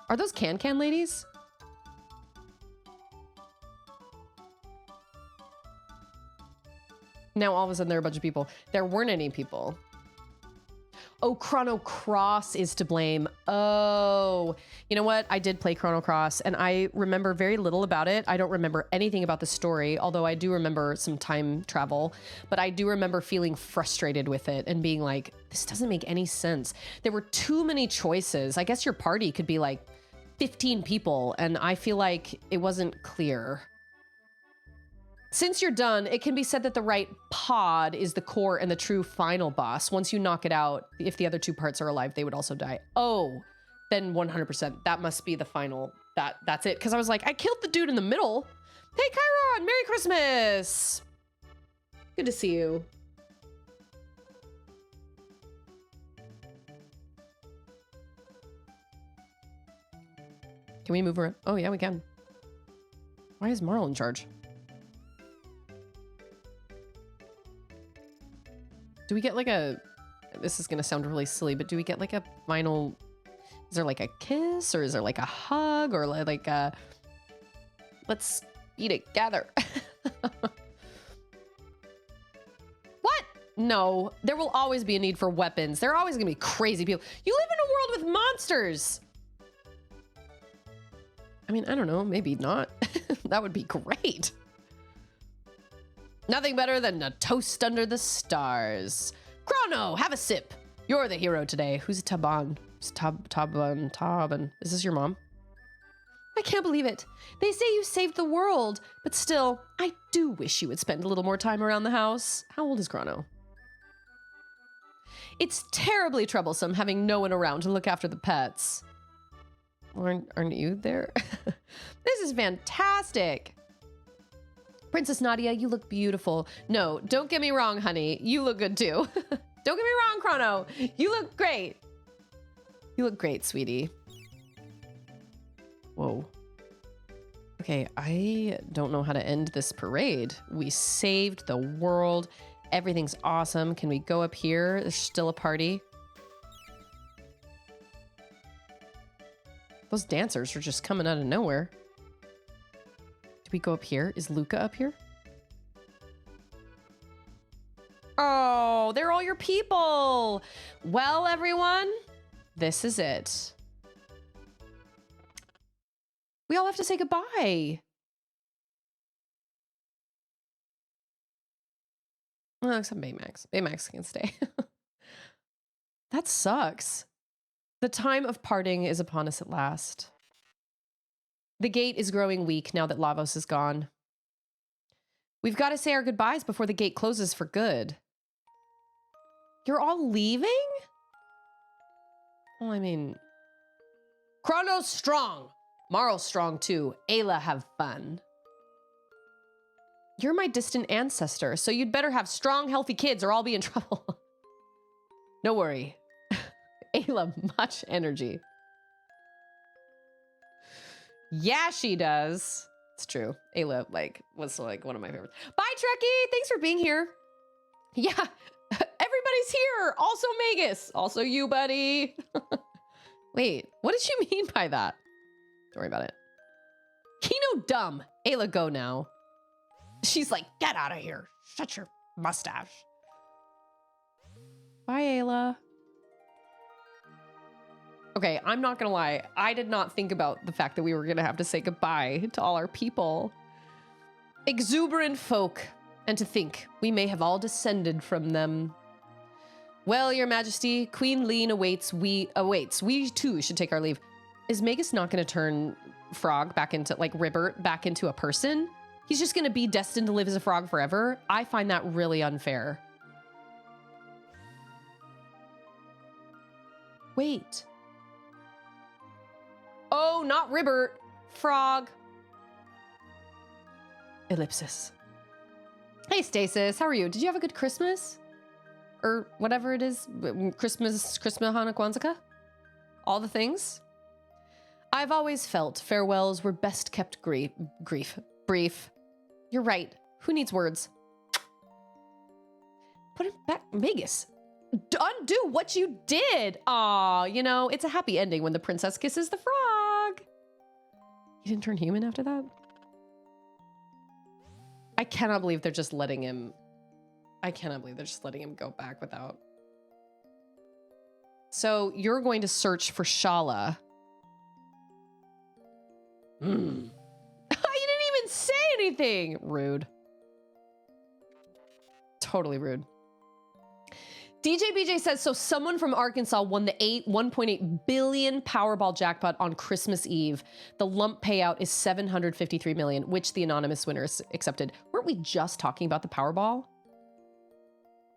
Are those can ladies? Now all of a sudden there are a bunch of people. There weren't any people. Oh, Chrono Cross is to blame. Oh, you know what? I did play Chrono Cross and I remember very little about it. I don't remember anything about the story, although I do remember some time travel, but I do remember feeling frustrated with it and being like, this doesn't make any sense. There were too many choices. I guess your party could be like 15 people and I feel like it wasn't clear. Since you're done, it can be said that the right pod is the core and the true final boss. Once you knock it out, if the other two parts are alive, they would also die. Oh, then 100%. That must be the final. That's it. Because I was like, I killed the dude in the middle. Hey, Chiron, Merry Christmas. Good to see you. Can we move around? Oh, yeah, we can. Why is Marl in charge? Do we get like a... This is going to sound really silly, but do we get like a final... Is there like a kiss or is there like a hug or like a... Let's eat it together. What? No, there will always be a need for weapons. There are always going to be crazy people. You live in a world with monsters. I mean, I don't know, maybe not. That would be great. Nothing better than a toast under the stars. Chrono, have a sip. You're the hero today. Who's Taban? Taban. Is this your mom? I can't believe it. They say you saved the world, but still, I do wish you would spend a little more time around the house. How old is Chrono? It's terribly troublesome having no one around to look after the pets. Aren't you there? This is fantastic. Princess Nadia, you look beautiful. No, don't get me wrong, honey. You look good too. Don't get me wrong, Chrono. You look great. You look great, sweetie. Whoa. Okay, I don't know how to end this parade. We saved the world. Everything's awesome. Can we go up here? There's still a party. Those dancers are just coming out of nowhere. Do we go up here? Is Luca up here? Oh, they're all your people. Well, everyone, this is it. We all have to say goodbye. Well, except Baymax. Baymax can stay. That sucks. The time of parting is upon us at last. The gate is growing weak now that Lavos is gone. We've got to say our goodbyes before the gate closes for good. You're all leaving? Well, I mean... Chrono's strong. Marl's strong too. Ayla, have fun. You're my distant ancestor, so you'd better have strong, healthy kids or I'll be in trouble. No worry. Ayla, much energy. Yeah, she does. It's true. Ayla, was one of my favorites. Bye, Trekkie. Thanks for being here. Yeah, everybody's here. Also Magus. Also you, buddy. Wait, what did she mean by that? Don't worry about it. Kino dumb. Ayla, go now. She's like, get out of here. Shut your mustache. Bye, Ayla. Okay, I'm not gonna lie. I did not think about the fact that we were gonna have to say goodbye to all our people. Exuberant folk. And to think, we may have all descended from them. Well, your majesty, Queen Lean awaits. We too should take our leave. Is Magus not gonna turn Frog back into, Ribbert back into a person? He's just gonna be destined to live as a frog forever? I find that really unfair. Wait. Oh, not Ribbert. Frog. Ellipsis. Hey, Stasis. How are you? Did you have a good Christmas? Or whatever it is? Christmas, Hanukkah, Kwanzaa? All the things? I've always felt farewells were best kept brief. You're right. Who needs words? Put him back. Magus. Undo what you did. Aw, it's a happy ending when the princess kisses the frog. He didn't turn human after that? I cannot believe they're just letting him. I cannot believe they're just letting him go back without. So you're going to search for Shala. You didn't even say anything. Rude. Totally rude. DJ BJ says, so someone from Arkansas won the 1.8 billion Powerball jackpot on Christmas Eve. The lump payout is 753 million, which the anonymous winner accepted. Weren't we just talking about the Powerball?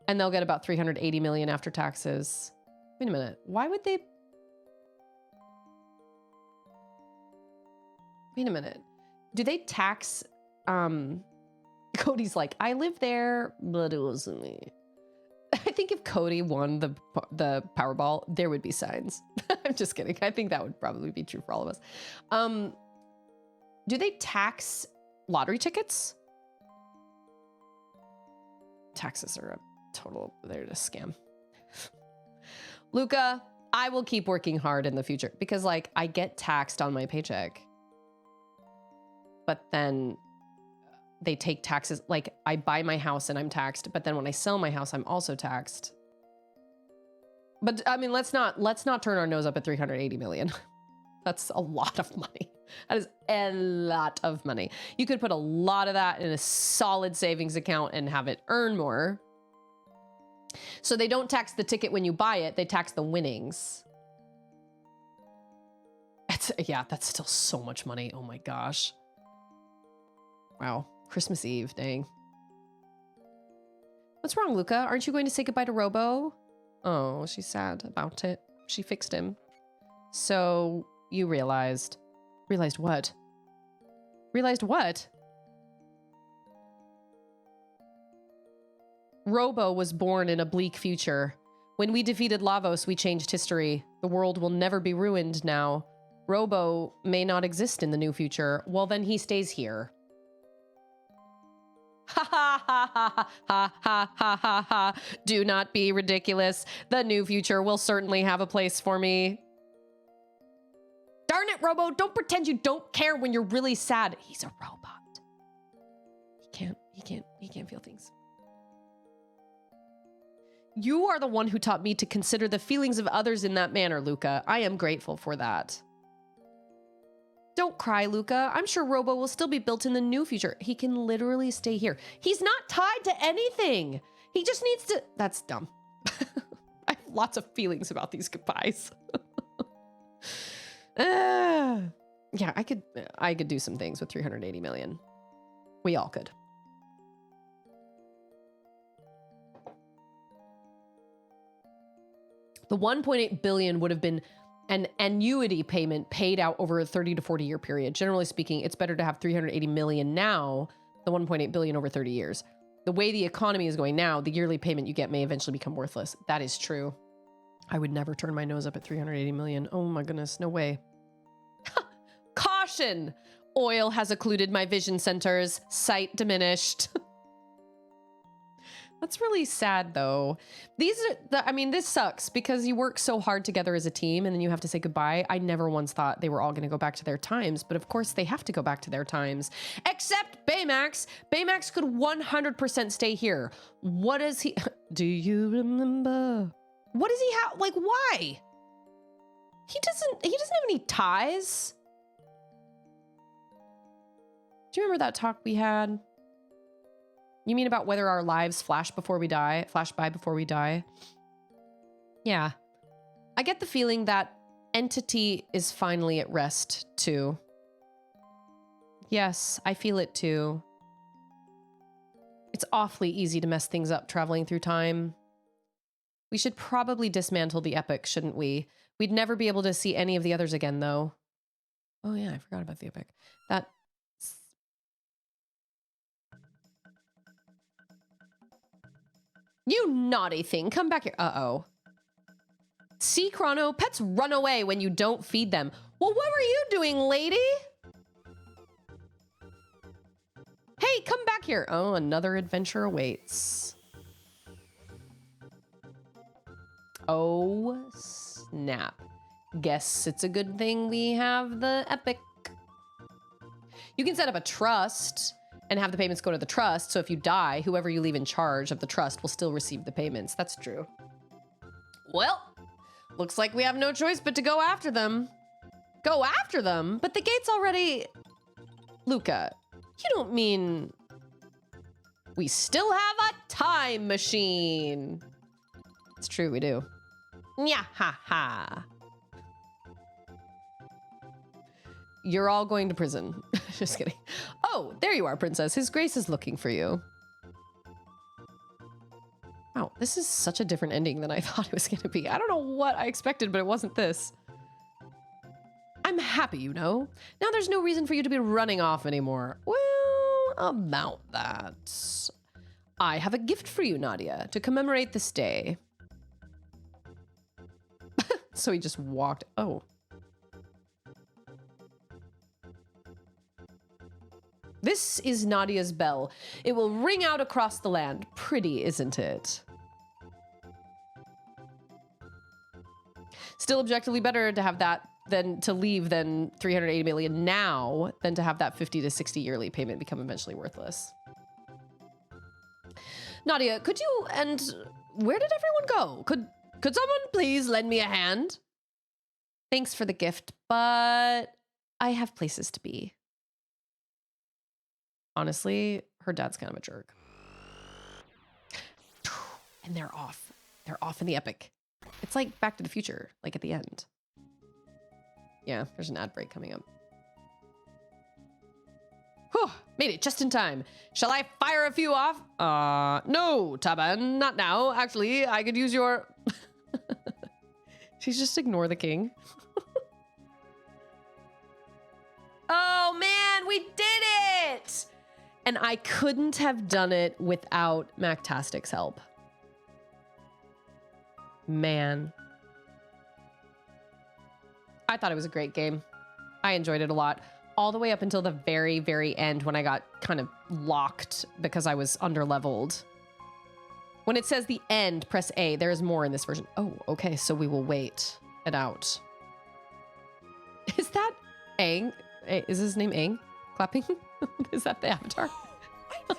And they'll get about 380 million after taxes. Wait a minute. Why would they? Wait a minute. Do they tax? Cody's like, I live there, but it wasn't me. I think if Cody won the Powerball, there would be signs. I'm just kidding. I think that would probably be true for all of us. Do they tax lottery tickets? Taxes are they're a scam. Luca, I will keep working hard in the future because like I get taxed on my paycheck. But then they take taxes. Like I buy my house and I'm taxed, but then when I sell my house, I'm also taxed. But I mean, let's not turn our nose up at 380 million. That's a lot of money. That is a lot of money. You could put a lot of that in a solid savings account and have it earn more. So they don't tax the ticket when you buy it, they tax the winnings. Yeah, that's still so much money. Oh my gosh. Wow. Christmas Eve, dang. What's wrong, Luca? Aren't you going to say goodbye to Robo? Oh, she's sad about it. She fixed him. So you realized what? Realized what? Robo was born in a bleak future. When we defeated Lavos, we changed history. The world will never be ruined now. Robo may not exist in the new future. Well, then he stays here. Ha ha ha ha ha ha ha ha ha. Do not be ridiculous. The new future will certainly have a place for me. Darn it, Robo, don't pretend you don't care when you're really sad. He's a robot. He can't feel things. You are the one who taught me to consider the feelings of others in that manner, Luca. I am grateful for that. Don't cry, Luca. I'm sure Robo will still be built in the new future. He can literally stay here. He's not tied to anything. He just needs to... That's dumb. I have lots of feelings about these goodbyes. Yeah, I could do some things with 380 million. We all could. The 1.8 billion would have been an annuity payment paid out over a 30 to 40 year period. Generally speaking, it's better to have 380 million now, the 1.8 billion over 30 years. The way the economy is going now, the yearly payment you get may eventually become worthless. That is true. I would never turn my nose up at 380 million. Oh my goodness, no way. Caution! Oil has occluded my vision centers. Sight diminished. That's really sad though. This sucks because you work so hard together as a team and then you have to say goodbye. I never once thought they were all going to go back to their times, but of course they have to go back to their times. Except Baymax. Baymax could 100% stay here. What is he? Do you remember? What does he have? Like, why? He doesn't have any ties. Do you remember that talk we had? You mean about whether our lives flash by before we die? Yeah. I get the feeling that entity is finally at rest, too. Yes, I feel it, too. It's awfully easy to mess things up traveling through time. We should probably dismantle the epic, shouldn't we? We'd never be able to see any of the others again, though. Oh, yeah, I forgot about the epic. You naughty thing. Come back here. Uh-oh. See, Chrono, pets run away when you don't feed them. Well, what were you doing, lady? Hey, come back here. Oh, another adventure awaits. Oh, snap. Guess it's a good thing we have the epic. You can set up a trust and have the payments go to the trust. So if you die, whoever you leave in charge of the trust will still receive the payments. That's true. Well, looks like we have no choice but to go after them. Go after them? But the gate's already... Luca, you don't mean... We still have a time machine. It's true, we do. Nya ha ha. You're all going to prison. Just kidding. Oh, there you are, princess. His Grace is looking for you. Wow, this is such a different ending than I thought it was going to be. I don't know what I expected, but it wasn't this. I'm happy, you know. Now there's no reason for you to be running off anymore. Well, about that. I have a gift for you, Nadia, to commemorate this day. So he just walked. Oh. This is Nadia's bell. It will ring out across the land. Pretty, isn't it? Still objectively better to have that than to leave than 380 million now than to have that 50 to 60 yearly payment become eventually worthless. Nadia, could you, and where did everyone go? Could someone please lend me a hand? Thanks for the gift, but I have places to be. Honestly, her dad's kind of a jerk. And they're off. They're off in the epic. It's like Back to the Future, like at the end. Yeah, there's an ad break coming up. Whew, made it just in time. Shall I fire a few off? No, Taban, not now. Actually, I could use your... She's just ignore the king. Oh man, we did it! And I couldn't have done it without Mactastic's help. Man. I thought it was a great game. I enjoyed it a lot. All the way up until the very, very end when I got kind of locked because I was underleveled. When it says the end, press A. There is more in this version. Oh, okay. So we will wait it out. Is that Aang? Is his name Aang? Clapping? Is that the avatar? I did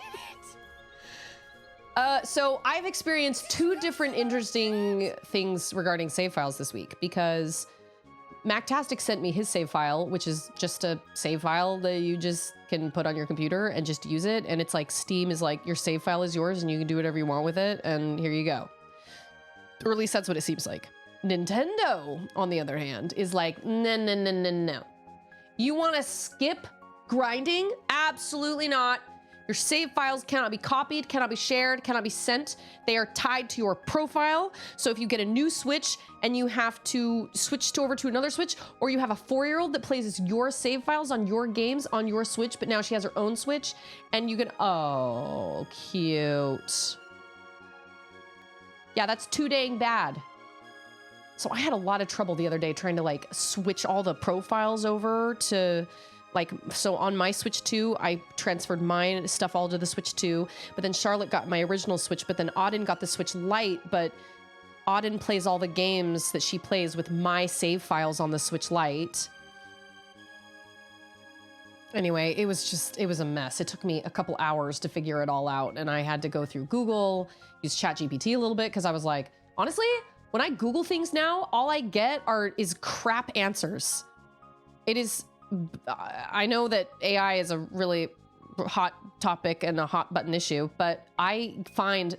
it! So I've experienced two different interesting things regarding save files this week because Mactastic sent me his save file, which is just a save file that you just can put on your computer and just use it. And it's like Steam is like, your save file is yours and you can do whatever you want with it. And here you go. Or at least that's what it seems like. Nintendo, on the other hand, is like, no. You want to skip grinding? Absolutely not. Your save files cannot be copied, cannot be shared, cannot be sent. They are tied to your profile. So if you get a new Switch and you have to switch over to another Switch, or you have a 4-year-old that plays your save files on your games on your Switch, but now she has her own Switch, and you can, oh, cute. Yeah, that's too dang bad. So I had a lot of trouble the other day trying to like switch all the profiles over to like, so on my Switch 2, I transferred mine stuff all to the Switch 2, but then Charlotte got my original Switch, but then Auden got the Switch Lite, but Auden plays all the games that she plays with my save files on the Switch Lite. Anyway, it was a mess. It took me a couple hours to figure it all out, and I had to go through Google, use ChatGPT a little bit, because I was like, honestly, when I Google things now, all I get is crap answers. It is... I know that AI is a really hot topic and a hot button issue, but I find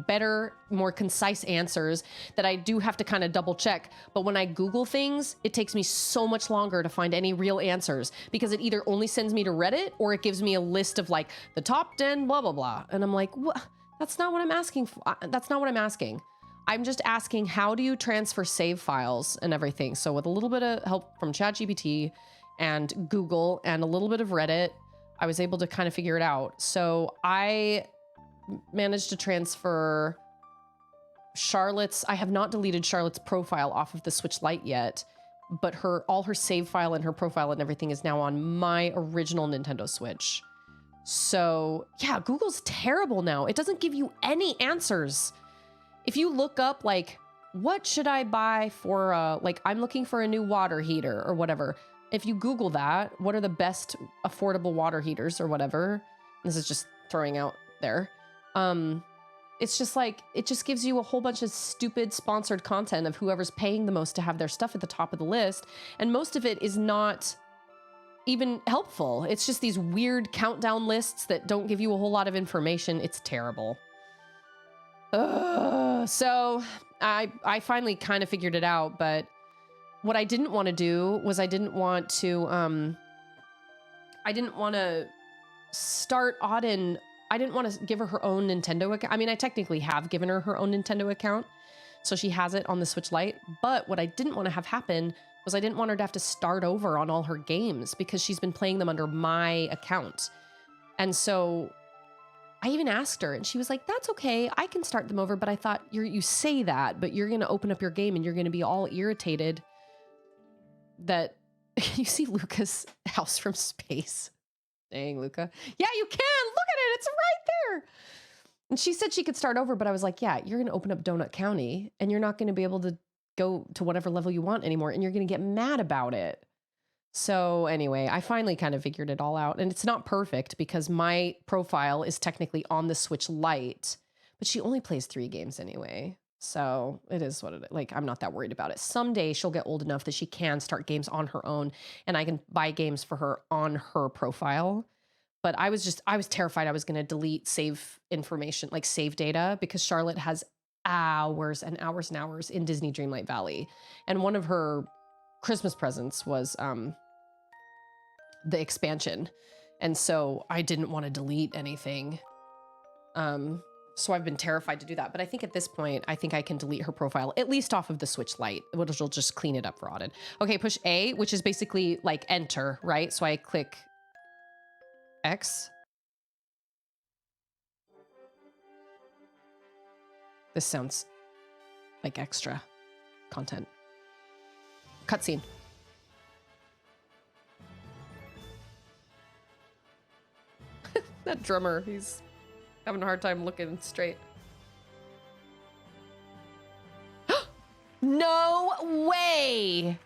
better, more concise answers that I do have to kind of double check. But when I Google things, it takes me so much longer to find any real answers because it either only sends me to Reddit or it gives me a list of like the top 10, blah, blah, blah. And I'm like, what? That's not what I'm asking for. That's not what I'm asking. I'm just asking, how do you transfer save files and everything? So with a little bit of help from ChatGPT and Google and a little bit of Reddit, I was able to kind of figure it out. So I managed to transfer Charlotte's, I have not deleted Charlotte's profile off of the Switch Lite yet, but all her save file and her profile and everything is now on my original Nintendo Switch. So yeah, Google's terrible now. It doesn't give you any answers. If you look up, like, what should I buy for, like, I'm looking for a new water heater or whatever. If you Google that, what are the best affordable water heaters or whatever? This is just throwing out there. It's just like, it just gives you a whole bunch of stupid sponsored content of whoever's paying the most to have their stuff at the top of the list. And most of it is not even helpful. It's just these weird countdown lists that don't give you a whole lot of information. It's terrible. So I finally kind of figured it out, but what I didn't want to do was I didn't want to start Auden. I didn't want to give her own Nintendo account. I mean, I technically have given her own Nintendo account, so she has it on the Switch Lite. But what I didn't want to have happen was I didn't want her to have to start over on all her games because she's been playing them under my account. And so I even asked her and she was like, that's okay. I can start them over. But I thought you say that, but you're going to open up your game and you're going to be all irritated that you see Luca's house from space. Dang, Luca. Yeah, you can. Look at it. It's right there. And she said she could start over, but I was like, yeah, you're going to open up Donut County and you're not going to be able to go to whatever level you want anymore. And you're going to get mad about it. So anyway, I finally kind of figured it all out. And it's not perfect because my profile is technically on the Switch Lite, but she only plays 3 games anyway. So it is what it is. Like, I'm not that worried about it. Someday she'll get old enough that she can start games on her own and I can buy games for her on her profile. But I was terrified I was going to delete save information, like save data, because Charlotte has hours and hours and hours in Disney Dreamlight Valley. And one of her Christmas presents was the expansion. And so I didn't want to delete anything. So I've been terrified to do that. But I think at this point, I think I can delete her profile, at least off of the Switch Lite, which will just clean it up for Auden. Okay, push A, which is basically like enter, right? So I click X. This sounds like extra content. Cutscene. That drummer, he's having a hard time looking straight. No way!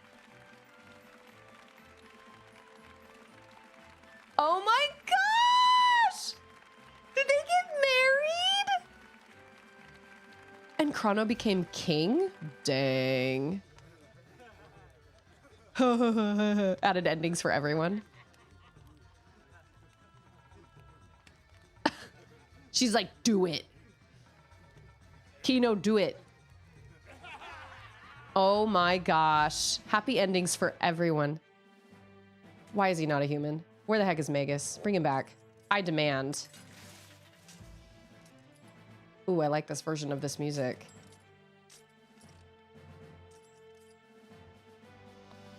Oh my gosh! Did they get married? And Chrono became king? Dang. Added endings for everyone. She's like, do it. Kino, do it. Oh my gosh. Happy endings for everyone. Why is he not a human? Where the heck is Magus? Bring him back. I demand. Ooh, I like this version of this music.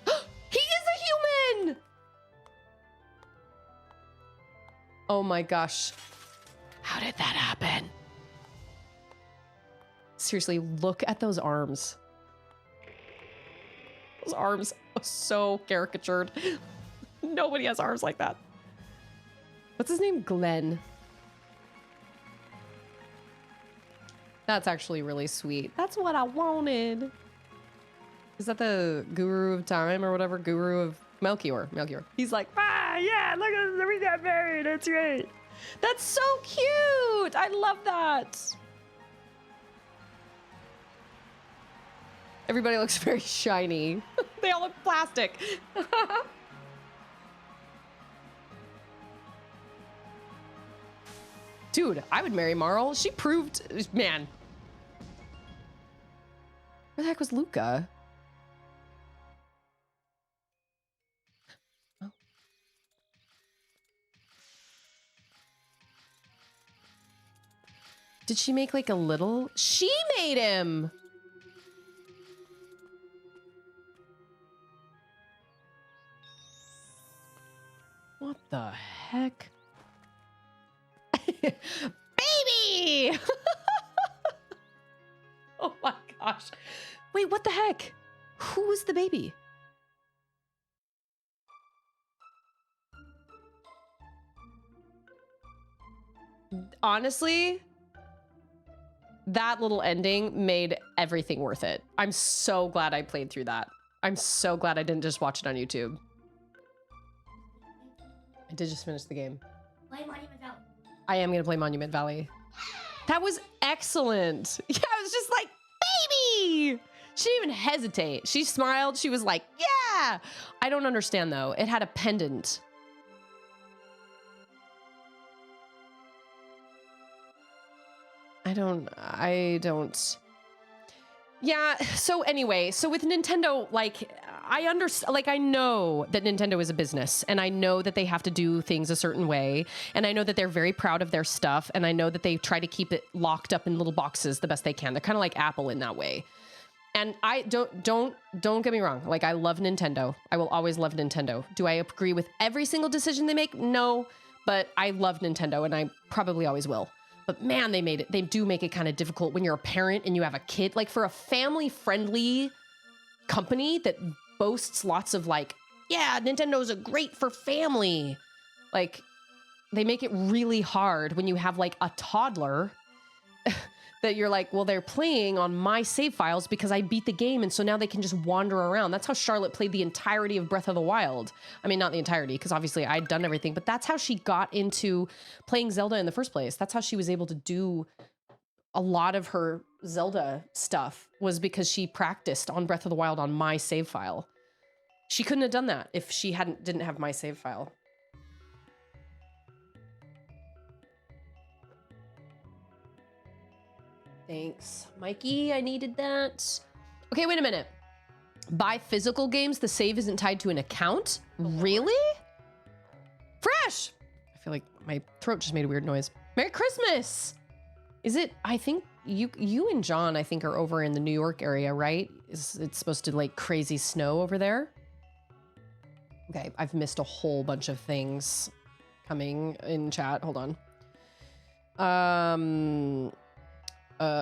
He is a human! Oh my gosh. How did that happen? Seriously, look at those arms. Those arms are so caricatured. Nobody has arms like that. What's his name? Glenn. That's actually really sweet. That's what I wanted. Is that the Guru of Time or whatever? Guru of Melchior. Melchior. He's like, yeah, look at us. We got married. That's right. That's so cute. I love that. Everybody looks very shiny. They all look plastic. Dude, I would marry Marl. She proved, man. Where the heck was Luca? Oh. Did she make like a little? She made him. What the heck? Baby! Oh my gosh. Wait, what the heck? Who was the baby? Honestly, that little ending made everything worth it. I'm so glad I played through that. I'm so glad I didn't just watch it on YouTube. I did just finish the game. Play Monument Valley. I am going to play Monument Valley. That was excellent. Yeah, I was just like, baby! She didn't even hesitate. She smiled. She was like, yeah! I don't understand, though. It had a pendant. I don't. Yeah, so anyway, so with Nintendo, like, I understand, like, I know that Nintendo is a business, and I know that they have to do things a certain way, and I know that they're very proud of their stuff, and I know that they try to keep it locked up in little boxes the best they can. They're kind of like Apple in that way. And I don't get me wrong. Like, I love Nintendo. I will always love Nintendo. Do I agree with every single decision they make? No. but I love Nintendo and I probably always will. But man, they do make it kind of difficult when you're a parent and you have a kid. Like for a family-friendly company that boasts lots of like, yeah, Nintendo's a great for family. Like they make it really hard when you have like a toddler that you're like, well, they're playing on my save files because I beat the game. And so now they can just wander around. That's how Charlotte played the entirety of Breath of the Wild. I mean, not the entirety, because obviously I'd done everything, but that's how she got into playing Zelda in the first place. That's how she was able to do a lot of her Zelda stuff, was because she practiced on Breath of the Wild on my save file. She couldn't have done that if she didn't have my save file. Thanks, Mikey. I needed that. Okay, wait a minute. Buy physical games, the save isn't tied to an account? Really? Fresh! I feel like my throat just made a weird noise. Merry Christmas! Is it, I think, you and John, I think, are over in the New York area, right? It's supposed to like crazy snow over there? Okay, I've missed a whole bunch of things coming in chat. Hold on. I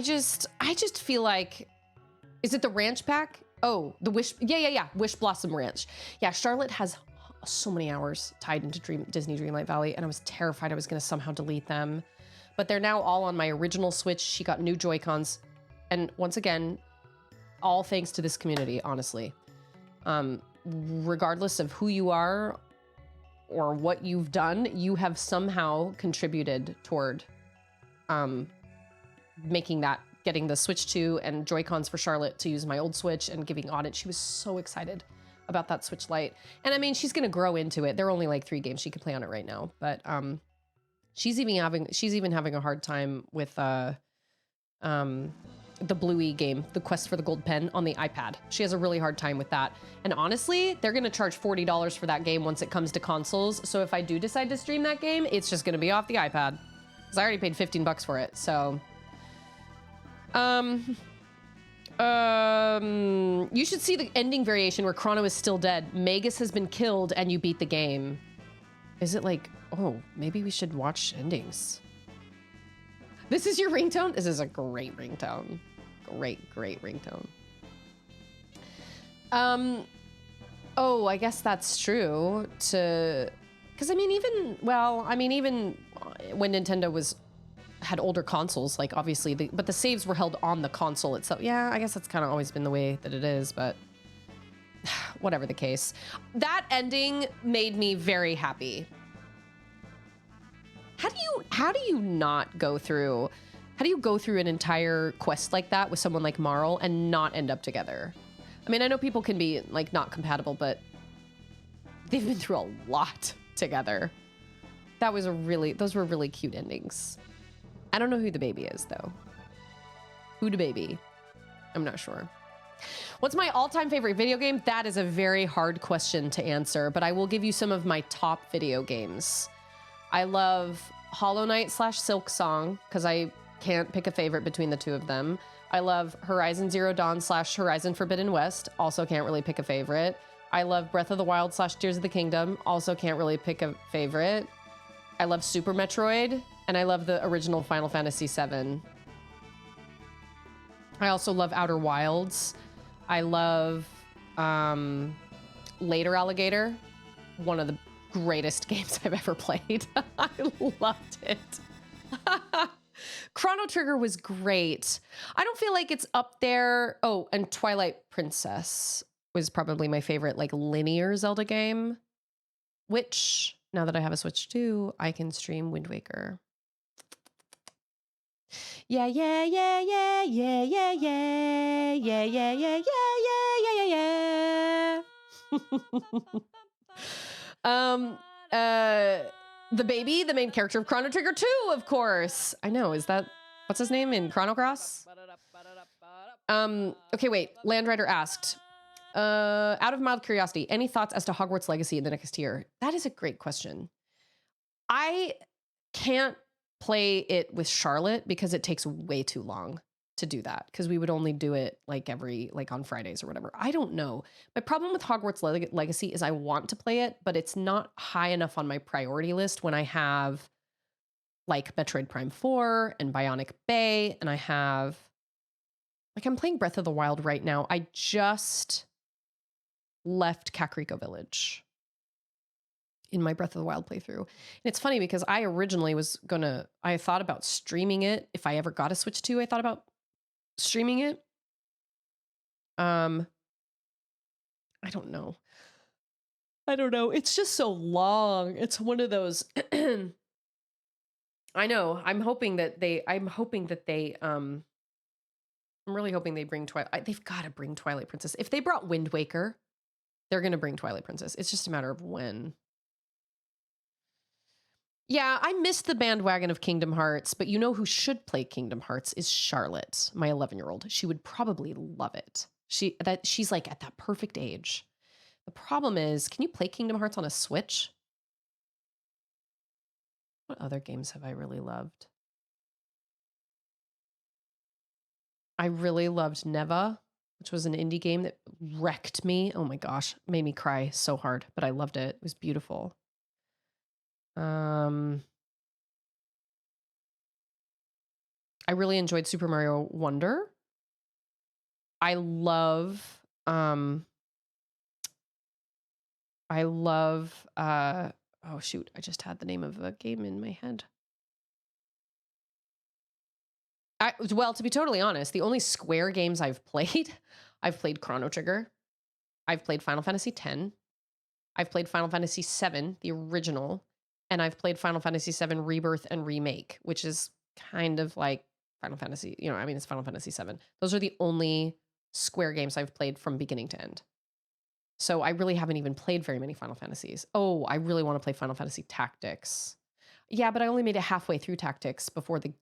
just feel like, is it the ranch pack? Oh, the Wish, yeah. Wish Blossom Ranch. Yeah, Charlotte has so many hours tied into Disney Dreamlight Valley, and I was terrified I was gonna somehow delete them. But they're now all on my original Switch. She got new Joy-Cons. And once again, all thanks to this community, honestly. Regardless of who you are or what you've done, you have somehow contributed toward getting the Switch 2 and Joy-Cons for Charlotte to use my old Switch and giving Audit. She was so excited about that Switch Lite. And I mean, she's gonna grow into it. There are only like 3 games she can play on it right now, but she's even having a hard time with the Bluey game, the Quest for the Gold Pen on the iPad. She has a really hard time with that. And honestly, they're gonna charge $40 for that game once it comes to consoles. So if I do decide to stream that game, it's just gonna be off the iPad. Because I already paid $15 for it, so. You should see the ending variation where Chrono is still dead. Magus has been killed and you beat the game. Is it like, oh, maybe we should watch endings. This is your ringtone? This is a great ringtone. Great ringtone. Oh, I guess that's true because I mean, even when Nintendo had older consoles, like obviously, but the saves were held on the console itself. Yeah, I guess that's kind of always been the way that it is, but whatever the case. That ending made me very happy. How do you go through an entire quest like that with someone like Marl and not end up together? I mean, I know people can be like not compatible, but they've been through a lot together. Those were really cute endings. I don't know who the baby is though. Who the baby? I'm not sure. What's my all-time favorite video game? That is a very hard question to answer, but I will give you some of my top video games. I love Hollow Knight / Silk Song because I can't pick a favorite between the two of them. I love Horizon Zero Dawn / Horizon Forbidden West. Also can't really pick a favorite. I love Breath of the Wild / Tears of the Kingdom. Also can't really pick a favorite. I love Super Metroid, and I love the original Final Fantasy VII. I also love Outer Wilds. I love Later Alligator, one of the greatest games I've ever played. I loved it. Chrono Trigger was great. I don't feel like it's up there. Oh, and Twilight Princess was probably my favorite like linear Zelda game, which now that I have a Switch 2, I can stream Wind Waker. Yeah. The baby, the main character of Chrono Trigger 2, of course. I know, what's his name in Chrono Cross? Okay, wait, Landrider asked, out of mild curiosity, any thoughts as to Hogwarts Legacy in the next year? That is a great question. I can't play it with Charlotte because it takes way too long. to do that because we would only do it like on Fridays or whatever. I don't know. My problem with Hogwarts Legacy is I want to play it, but it's not high enough on my priority list when I have like Metroid Prime 4 and Bionic Bay, and I have like I'm playing Breath of the Wild right now. I just left Kakariko Village in my Breath of the Wild playthrough. And it's funny because I originally I thought about streaming it. If I ever got a Switch 2, I thought about streaming it. I don't know. It's just so long. It's one of those I know. I'm really hoping they bring Twilight. They've got to bring Twilight Princess. If they brought Wind Waker, they're going to bring Twilight Princess. It's just a matter of when. Yeah, I missed the bandwagon of Kingdom Hearts, but you know who should play Kingdom Hearts is Charlotte, my 11-year-old. She would probably love it. She's like at that perfect age. The problem is, can you play Kingdom Hearts on a Switch? What other games have I really loved? I really loved Neva, which was an indie game that wrecked me. Oh my gosh, made me cry so hard, but I loved it. It was beautiful. I really enjoyed Super Mario Wonder. I love oh shoot, I just had the name of a game in my head. Well, to be totally honest, the only Square games I've played Chrono Trigger. I've played Final Fantasy X. I've played Final Fantasy VII, the original, and I've played Final Fantasy VII Rebirth and Remake, which is kind of like Final Fantasy, it's Final Fantasy VII. Those are the only Square games I've played from beginning to end. So I really haven't even played very many Final Fantasies. Oh, I really want to play Final Fantasy Tactics. Yeah, but I only made it halfway through Tactics before the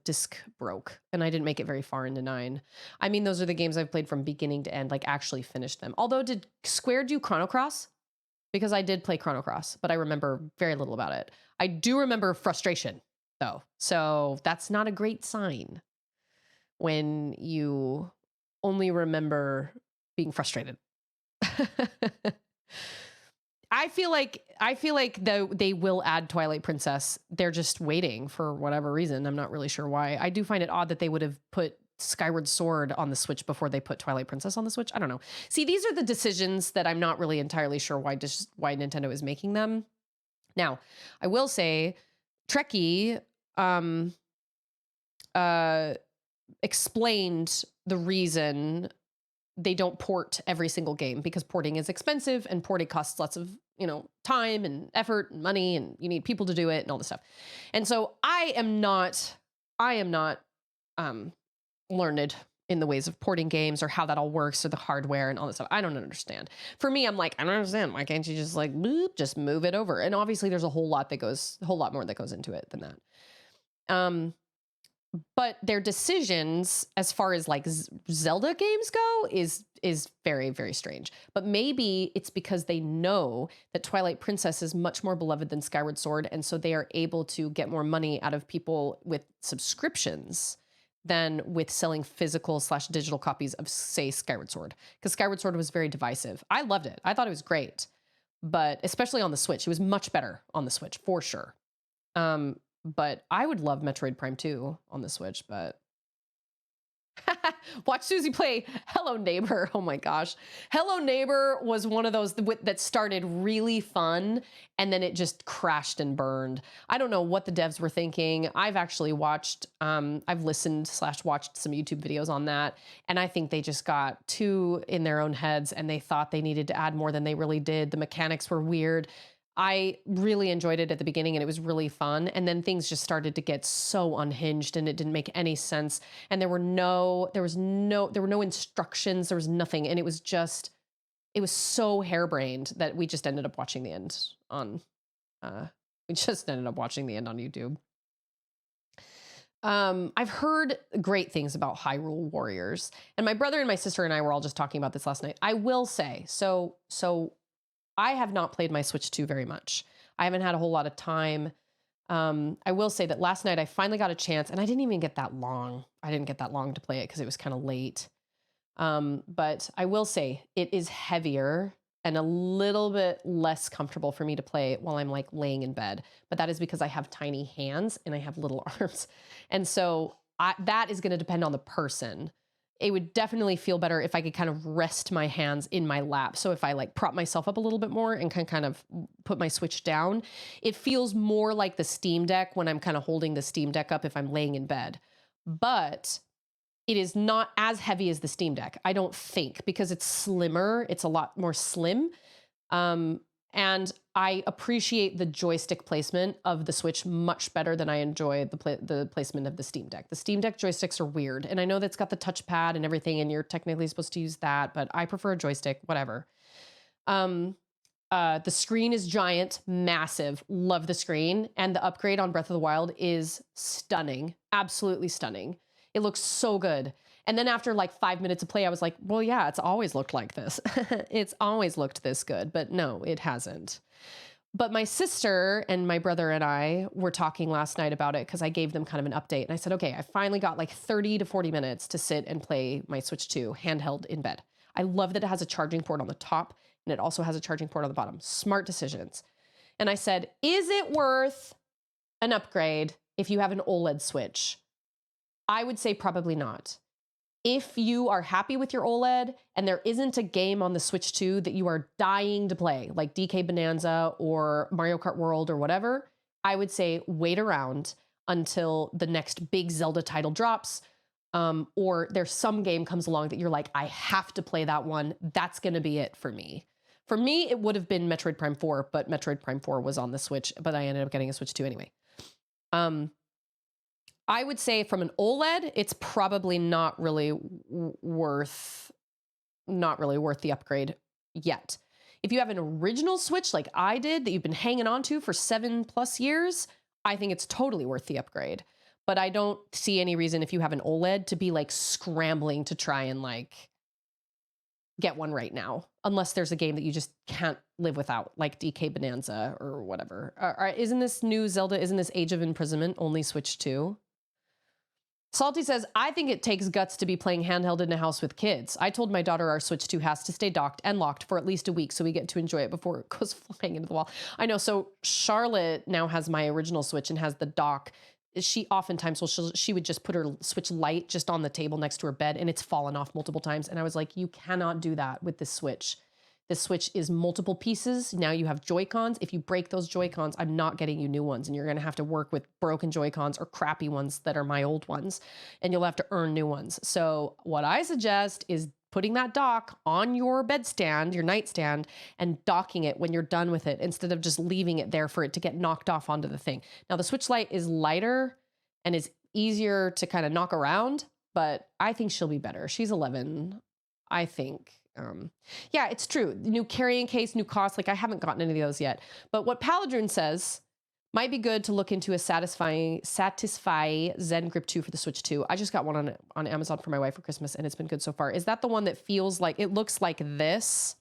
disc broke, and I didn't make it very far into 9. I mean, those are the games I've played from beginning to end, like actually finished them. Although, did Square do Chrono Cross? Because I did play Chrono Cross, but I remember very little about it. I do remember frustration, though. So that's not a great sign when you only remember being frustrated. I feel like they will add Twilight Princess. They're just waiting for whatever reason. I'm not really sure why. I do find it odd that they would have put Skyward Sword on the Switch before they put Twilight Princess on the Switch. I don't know. See, these are the decisions that I'm not really entirely sure why Nintendo is making them. Now, I will say Trekkie explained the reason they don't port every single game, because porting is expensive and porting costs lots of, time and effort and money, and you need people to do it and all this stuff. And so I am not learned in the ways of porting games or how that all works or the hardware and all this stuff. I don't understand. For me, I'm like, I don't understand. Why can't you just like boop, just move it over? And obviously there's a whole lot more that goes into it than that. But their decisions as far as like Zelda games go is very, very strange. But maybe it's because they know that Twilight Princess is much more beloved than Skyward Sword, and so they are able to get more money out of people with subscriptions than with selling physical/digital copies of, say, Skyward Sword. Because Skyward Sword was very divisive. I loved it. I thought it was great. But especially on the Switch, it was much better on the Switch, for sure. But I would love Metroid Prime 2 on the Switch, but watch Susie play Hello Neighbor. Oh my gosh. Hello Neighbor was one of those that started really fun and then it just crashed and burned. I don't know what the devs were thinking. I've actually watched, I've listened/watched some YouTube videos on that. And I think they just got too in their own heads and they thought they needed to add more than they really did. The mechanics were weird. I really enjoyed it at the beginning and it was really fun. And then things just started to get so unhinged and it didn't make any sense. And there were no instructions. There was nothing. And it was so harebrained that we just ended up watching the end on YouTube. I've heard great things about Hyrule Warriors, and my brother and my sister and I were all just talking about this last night. I will say, so I have not played my Switch 2 very much. I haven't had a whole lot of time. I will say that last night I finally got a chance, and I didn't even get that long. I didn't get that long to play it because it was kind of late. But I will say it is heavier and a little bit less comfortable for me to play while I'm like laying in bed. But that is because I have tiny hands and I have little arms. And so that is going to depend on the person. It would definitely feel better if I could kind of rest my hands in my lap. So if I like prop myself up a little bit more and can kind of put my Switch down, it feels more like the Steam Deck when I'm kind of holding the Steam Deck up if I'm laying in bed. But it is not as heavy as the Steam Deck, I don't think, because it's slimmer. It's a lot more slim. And I appreciate the joystick placement of the Switch much better than I enjoy the placement of the Steam Deck. The Steam Deck joysticks are weird. And I know that's got the touchpad and everything, and you're technically supposed to use that, but I prefer a joystick, whatever. The screen is giant, massive. Love the screen. And the upgrade on Breath of the Wild is stunning. Absolutely stunning. It looks so good. And then after like 5 minutes of play, I was like, well, yeah, it's always looked like this. It's always looked this good, but no, it hasn't. But my sister and my brother and I were talking last night about it because I gave them kind of an update. And I said, okay, I finally got like 30 to 40 minutes to sit and play my Switch 2 handheld in bed. I love that it has a charging port on the top and it also has a charging port on the bottom. Smart decisions. And I said, is it worth an upgrade if you have an OLED Switch? I would say probably not. If you are happy with your OLED and there isn't a game on the Switch 2 that you are dying to play, like DK Bonanza or Mario Kart World or whatever, I would say wait around until the next big Zelda title drops, or there's some game comes along that you're like, I have to play that one. That's going to be it for me. For me, it would have been Metroid Prime 4, but Metroid Prime 4 was on the Switch, but I ended up getting a Switch 2 anyway. I would say from an OLED, it's probably not really worth the upgrade yet. If you have an original Switch like I did that you've been hanging on to for 7+ years, I think it's totally worth the upgrade. But I don't see any reason if you have an OLED to be like scrambling to try and like get one right now, unless there's a game that you just can't live without, like DK Bonanza or whatever. Isn't this new Zelda, isn't this Age of Imprisonment only Switch 2? Salty says, I think it takes guts to be playing handheld in a house with kids. I told my daughter our Switch 2 has to stay docked and locked for at least a week so we get to enjoy it before it goes flying into the wall. I know. So Charlotte now has my original Switch and has the dock. She oftentimes she would just put her Switch Lite just on the table next to her bed and it's fallen off multiple times. And I was like, you cannot do that with this Switch. The Switch is multiple pieces. Now you have Joy-Cons. If you break those Joy-Cons, I'm not getting you new ones. And you're going to have to work with broken Joy-Cons or crappy ones that are my old ones. And you'll have to earn new ones. So what I suggest is putting that dock on your bedstand, your nightstand, and docking it when you're done with it instead of just leaving it there for it to get knocked off onto the thing. Now the Switch Lite is lighter and is easier to kind of knock around, but I think she'll be better. She's 11, I think. Yeah, it's true. New carrying case, new cost. Like I haven't gotten any of those yet. But what Paladrin says might be good to look into a Satisfy Zen Grip 2 for the Switch 2. I just got one on Amazon for my wife for Christmas and it's been good so far. Is that the one that feels like, it looks like this,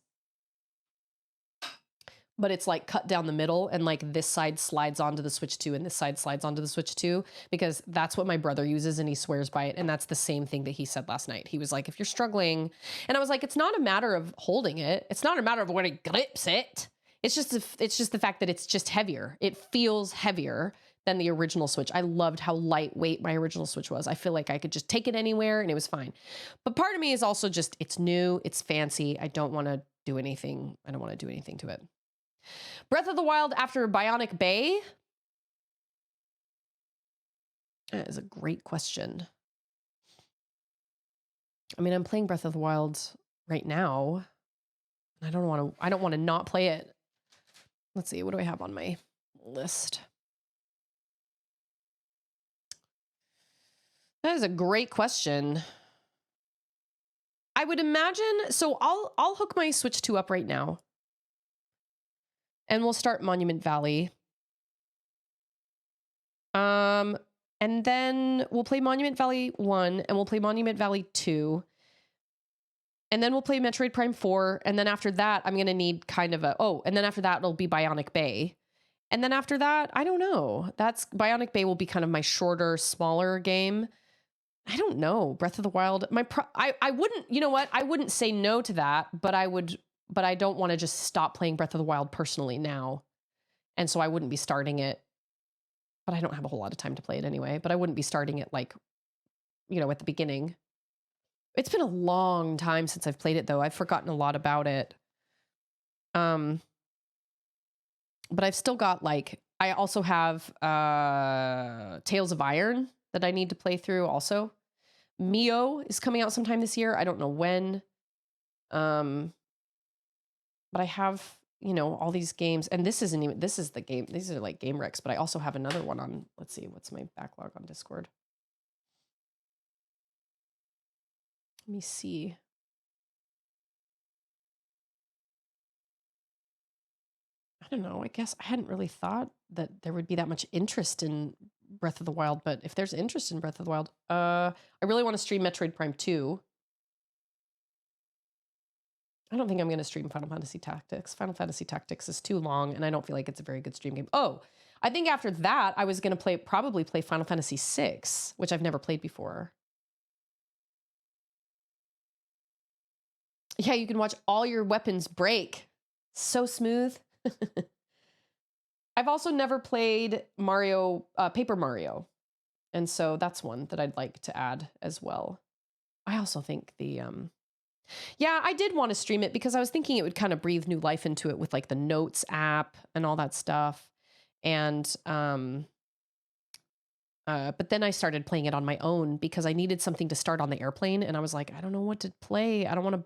but it's like cut down the middle and like this side slides onto the Switch 2 and this side slides onto the Switch 2, because that's what my brother uses and he swears by it. And that's the same thing that he said last night. He was like, if you're struggling, and I was like, it's not a matter of holding it. It's not a matter of where he grips it. It's just the fact that it's just heavier. It feels heavier than the original Switch. I loved how lightweight my original Switch was. I feel like I could just take it anywhere and it was fine. But part of me is also just, it's new, it's fancy. I don't want to do anything. I don't want to do anything to it. Breath of the Wild after Bionic Bay? That is a great question. I mean, I'm playing Breath of the Wild right now. I don't want to not play it. Let's see, what do I have on my list? That is a great question. I would imagine, so I'll hook my Switch 2 up right now. And we'll start Monument Valley. And then we'll play Monument Valley 1, and we'll play Monument Valley 2. And then we'll play Metroid Prime 4. And then after that, I'm going to need kind of and then after that, it'll be Bionic Bay. And then after that, I don't know. That's Bionic Bay will be kind of my shorter, smaller game. I don't know. Breath of the Wild. I wouldn't, you know what? I wouldn't say no to that, but I don't want to just stop playing Breath of the Wild personally now. And so I wouldn't be starting it. But I don't have a whole lot of time to play it anyway. But I wouldn't be starting it like, at the beginning. It's been a long time since I've played it though. I've forgotten a lot about it. But I've still got I also have Tales of Iron that I need to play through also. Mio is coming out sometime this year. I don't know when. But I have, all these games, and this is the game. These are like game recs, but I also have another one on, let's see, what's my backlog on Discord? Let me see. I don't know. I guess I hadn't really thought that there would be that much interest in Breath of the Wild, but if there's interest in Breath of the Wild, I really want to stream Metroid Prime 2. I don't think I'm going to stream Final Fantasy Tactics. Final Fantasy Tactics is too long, and I don't feel like it's a very good stream game. Oh, I think after that, I was going to probably play Final Fantasy VI, which I've never played before. Yeah, you can watch all your weapons break. So smooth. I've also never played Paper Mario. And so that's one that I'd like to add as well. I also think yeah, I did want to stream it because I was thinking it would kind of breathe new life into it with like the Notes app and all that stuff. And, but then I started playing it on my own because I needed something to start on the airplane. And I was like, I don't know what to play. I don't want to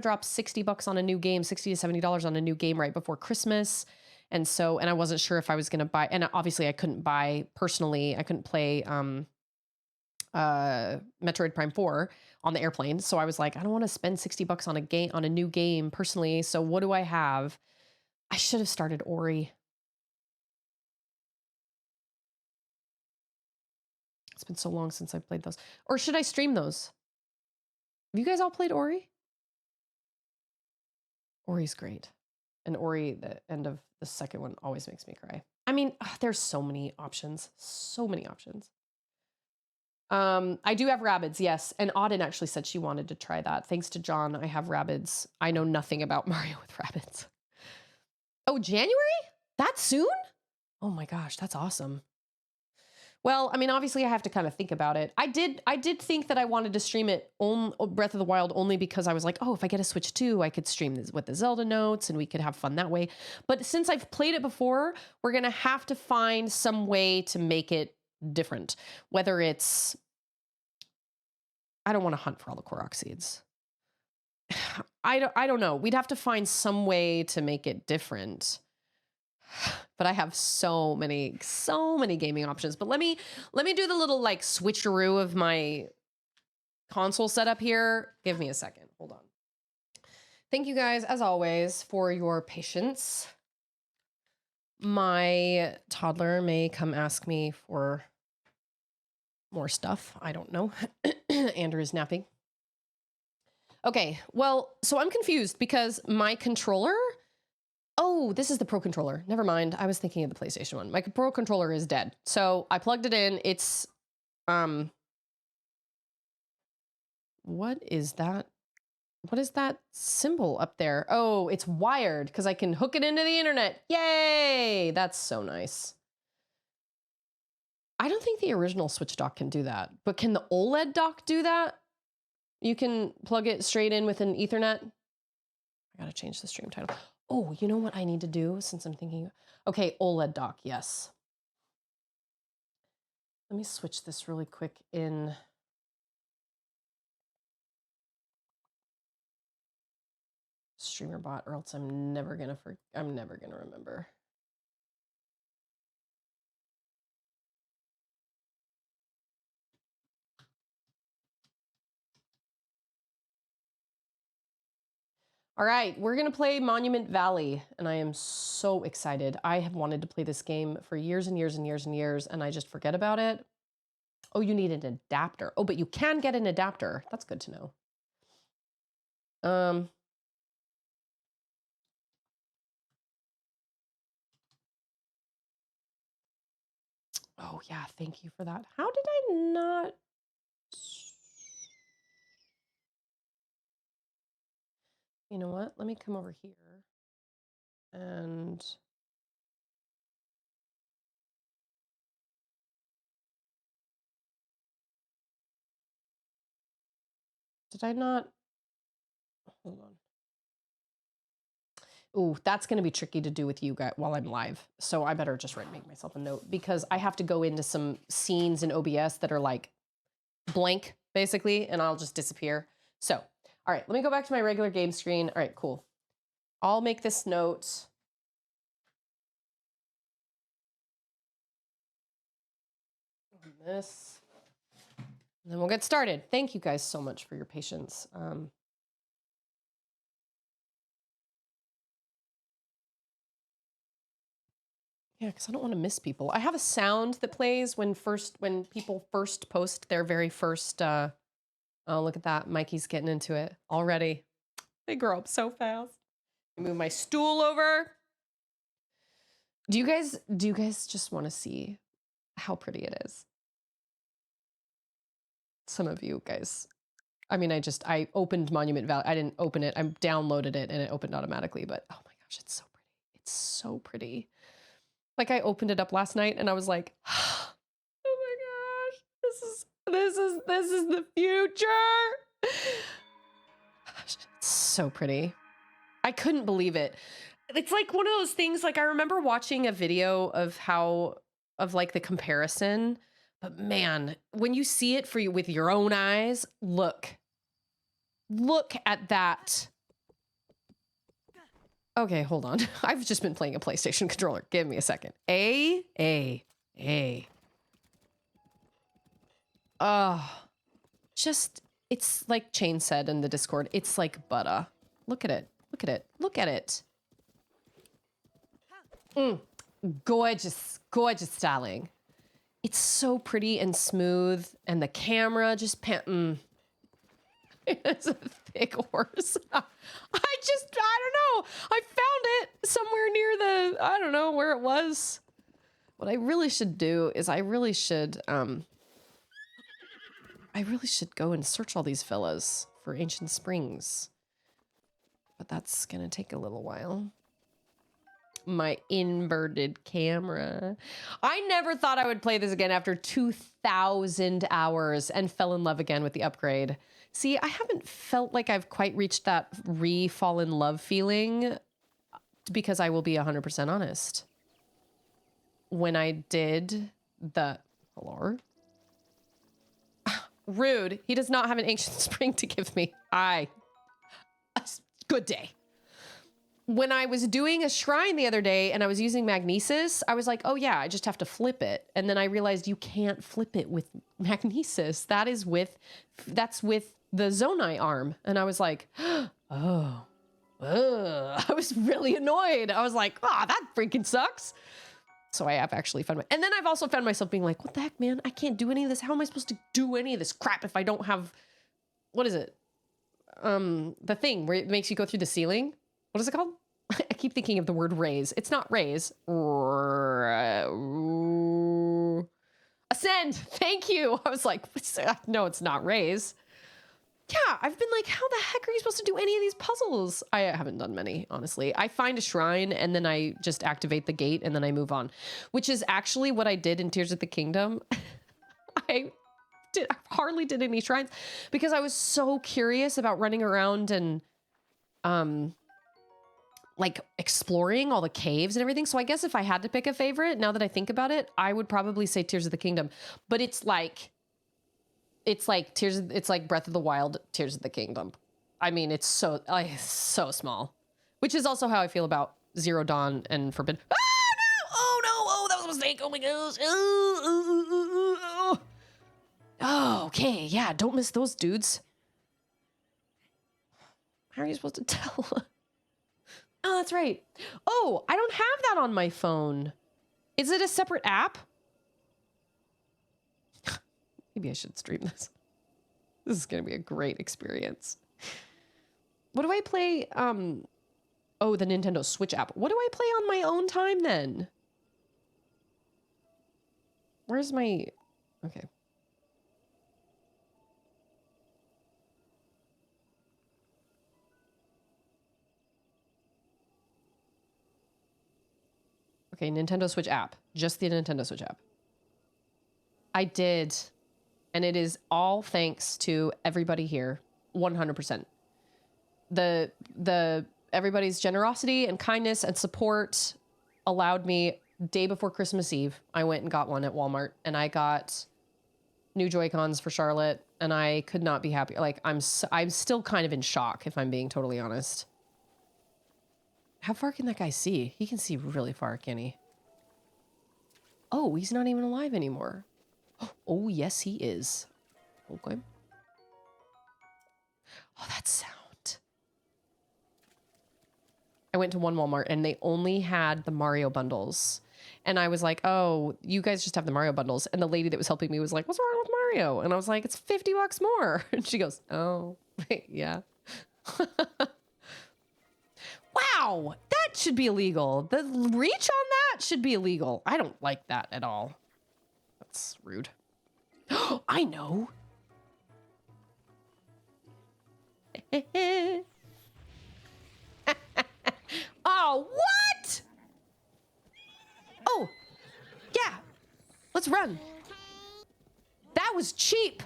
drop $60 on a new game, $60 to $70 on a new game right before Christmas. And I wasn't sure if I was going to buy, and obviously I couldn't buy personally. I couldn't play, Metroid Prime 4 on the airplane. So I was like, I don't want to spend $60 on a new game personally. So what do I have? I should have started Ori. It's been so long since I played those. Or should I stream those? Have you guys all played Ori? Ori's great. And Ori, the end of the second one, always makes me cry. I mean, there's so many options. So many options. I do have Rabbids, yes. And Auden actually said she wanted to try that. Thanks to John, I have Rabbids. I know nothing about Mario with Rabbids. Oh, January? That soon? Oh my gosh, that's awesome. Well, I mean, obviously I have to kind of think about it. I did think that I wanted to stream it on Breath of the Wild only because I was like, oh, if I get a Switch 2, I could stream this with the Zelda notes and we could have fun that way. But since I've played it before, we're going to have to find some way to make it different. Whether it's, I don't want to hunt for all the Korok seeds. I don't know. We'd have to find some way to make it different. But I have so many gaming options. But let me do the little like switcheroo of my console setup here. Give me a second. Hold on. Thank you guys, as always, for your patience. My toddler may come ask me for more stuff. I don't know. Andrew is napping. Okay, well, so I'm confused because my controller... Oh, this is the Pro Controller. Never mind. I was thinking of the PlayStation one. My Pro Controller is dead. So I plugged it in. It's, what is that? What is that symbol up there? Oh, it's wired because I can hook it into the internet. Yay! That's so nice. I don't think the original Switch dock can do that, but can the OLED dock do that? You can plug it straight in with an Ethernet. I gotta change the stream title. Oh, you know what I need to do since I'm thinking, okay, OLED dock, yes. Let me switch this really quick in. Streamer bot, or else I'm never gonna remember. All right, we're gonna play Monument Valley, and I am so excited. I have wanted to play this game for years and years and years and years, and I just forget about it. Oh, you need an adapter. Oh, but you can get an adapter. That's good to know. Oh, yeah, thank you for that. How did I not... You know what? Let me come over here. And... Did I not... Hold on. Ooh, that's going to be tricky to do with you guys while I'm live. So I better just make myself a note because I have to go into some scenes in OBS that are like blank, basically, and I'll just disappear. So, all right, let me go back to my regular game screen. All right, cool. I'll make this note. This. And then we'll get started. Thank you guys so much for your patience. Yeah, because I don't want to miss people. I have a sound that plays when people first post their very first. Oh, look at that! Mikey's getting into it already. They grow up so fast. I move my stool over. Do you guys just want to see how pretty it is? Some of you guys. I mean, I opened Monument Valley. I didn't open it. I downloaded it and it opened automatically. But oh my gosh, it's so pretty. It's so pretty. Like I opened it up last night and I was like, oh my gosh, this is the future. It's so pretty. I couldn't believe it. It's like one of those things, like I remember watching a video of like the comparison, but man, when you see it with your own eyes, look at that. Okay, hold on. I've just been playing a PlayStation controller. Give me a second. A. Oh, just, it's like Chain said in the Discord. It's like butter. Look at it. Look at it. Look at it. Gorgeous, gorgeous styling. It's so pretty and smooth, and the camera just It's a thick horse. I don't know. I found it somewhere near I don't know where it was. What I really should do is I really should go and search all these villas for ancient springs. But that's gonna take a little while. My inverted camera. I never thought I would play this again after 2,000 hours and fell in love again with the upgrade. See, I haven't felt like I've quite reached that fall in love feeling because I will be 100% honest. When I did the... Hello? Rude. He does not have an ancient spring to give me. Good day. When I was doing a shrine the other day and I was using magnesis, I was like, oh yeah, I just have to flip it. And then I realized you can't flip it with magnesis. That's with the Zonai arm. And I was like, oh, I was really annoyed. I was like, that freaking sucks. So I have actually found and then I've also found myself being like, what the heck, man? I can't do any of this. How am I supposed to do any of this crap if I don't have, what is it? The thing where it makes you go through the ceiling. What is it called? I keep thinking of the word raise. It's not raise. Ascend. Thank you. I was like, no, it's not raise. Yeah, I've been like, how the heck are you supposed to do any of these puzzles? I haven't done many, honestly. I find a shrine and then I just activate the gate and then I move on, which is actually what I did in Tears of the Kingdom. I hardly did any shrines because I was so curious about running around and like exploring all the caves and everything. So I guess if I had to pick a favorite, now that I think about it, I would probably say Tears of the Kingdom. But it's like Breath of the Wild, Tears of the Kingdom. I mean, it's so small. Which is also how I feel about Zero Dawn and Forbidden. Oh no! Oh, that was a mistake. Oh my gosh. Oh, okay. Yeah, don't miss those dudes. How are you supposed to tell? Oh, that's right. Oh, I don't have that on my phone. Is it a separate app? Maybe I should stream this. This is going to be a great experience. What do I play? Oh, the Nintendo Switch app. What do I play on my own time then? Where's my... Okay. Okay, Nintendo Switch app. Just the Nintendo Switch app. I did. And it is all thanks to everybody here. 100%. The everybody's generosity and kindness and support allowed me, day before Christmas Eve, I went and got one at Walmart, and I got new Joy-Cons for Charlotte, and I could not be happier. Like, I'm still kind of in shock, if I'm being totally honest. How far can that guy see? He can see really far, can he? Oh, he's not even alive anymore. Oh, yes, he is. Okay. Oh, that sound. I went to one Walmart and they only had the Mario bundles. And I was like, oh, you guys just have the Mario bundles. And the lady that was helping me was like, what's wrong with Mario? And I was like, it's $50 more. And she goes, oh, yeah. Wow, that should be illegal. The reach on that should be illegal. I don't like that at all. That's rude. I know. Oh, what? Oh, yeah. Let's run. That was cheap.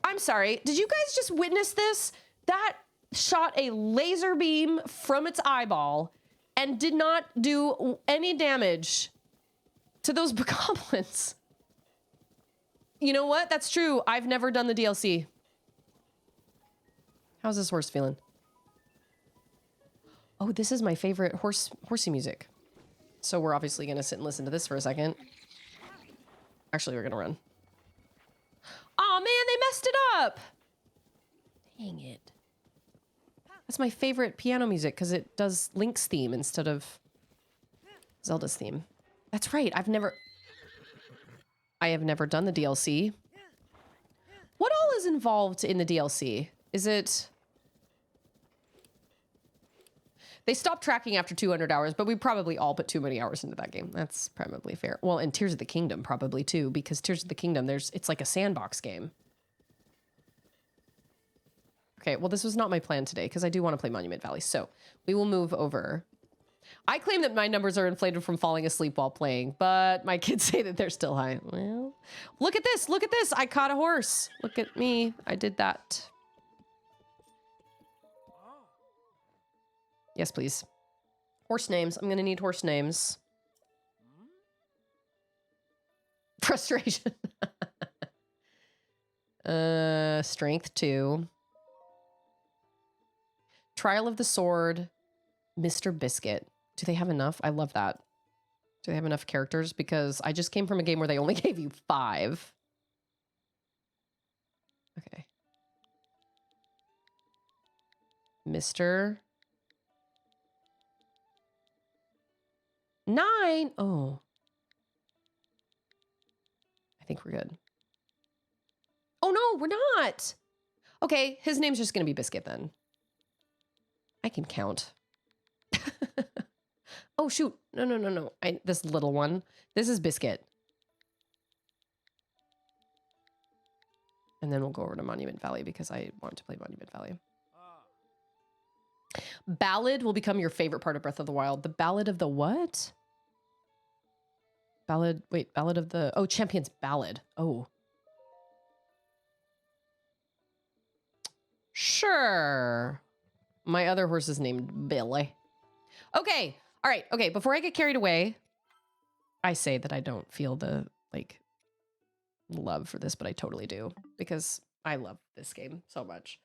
I'm sorry. Did you guys just witness this? That shot a laser beam from its eyeball and did not do any damage to those goblins. You know what? That's true. I've never done the DLC. How's this horse feeling? Oh, this is my favorite horsey music. So we're obviously going to sit and listen to this for a second. Actually, we're going to run. Oh man, they messed it up. Dang it. That's my favorite piano music because it does Link's theme instead of Zelda's theme. That's right. I have never done the DLC. What all is involved in the DLC? Is it... They stopped tracking after 200 hours, but we probably all put too many hours into that game. That's probably fair. Well, and Tears of the Kingdom probably too, because Tears of the Kingdom, it's like a sandbox game. Okay, well, this was not my plan today, because I do want to play Monument Valley, so we will move over. I claim that my numbers are inflated from falling asleep while playing, but my kids say that they're still high. Well, look at this, look at this. I caught a horse. Look at me. I did that. Yes, please. Horse names. I'm going to need horse names. Frustration. Strength 2. Trial of the Sword. Mr. Biscuit. Do they have enough? I love that. Do they have enough characters? Because I just came from a game where they only gave you 5. Okay. Mr. 9. Oh. I think we're good. Oh, no, we're not. Okay, his name's just going to be Biscuit then. I can count. Oh, shoot. No. This little one. This is Biscuit. And then we'll go over to Monument Valley because I want to play Monument Valley. Ballad will become your favorite part of Breath of the Wild. The Ballad of the what? Ballad of the... Oh, Champion's Ballad. Oh. Sure. My other horse is named Billy. Okay. All right. Okay. Before I get carried away, I say that I don't feel the, like, love for this, but I totally do because I love this game so much.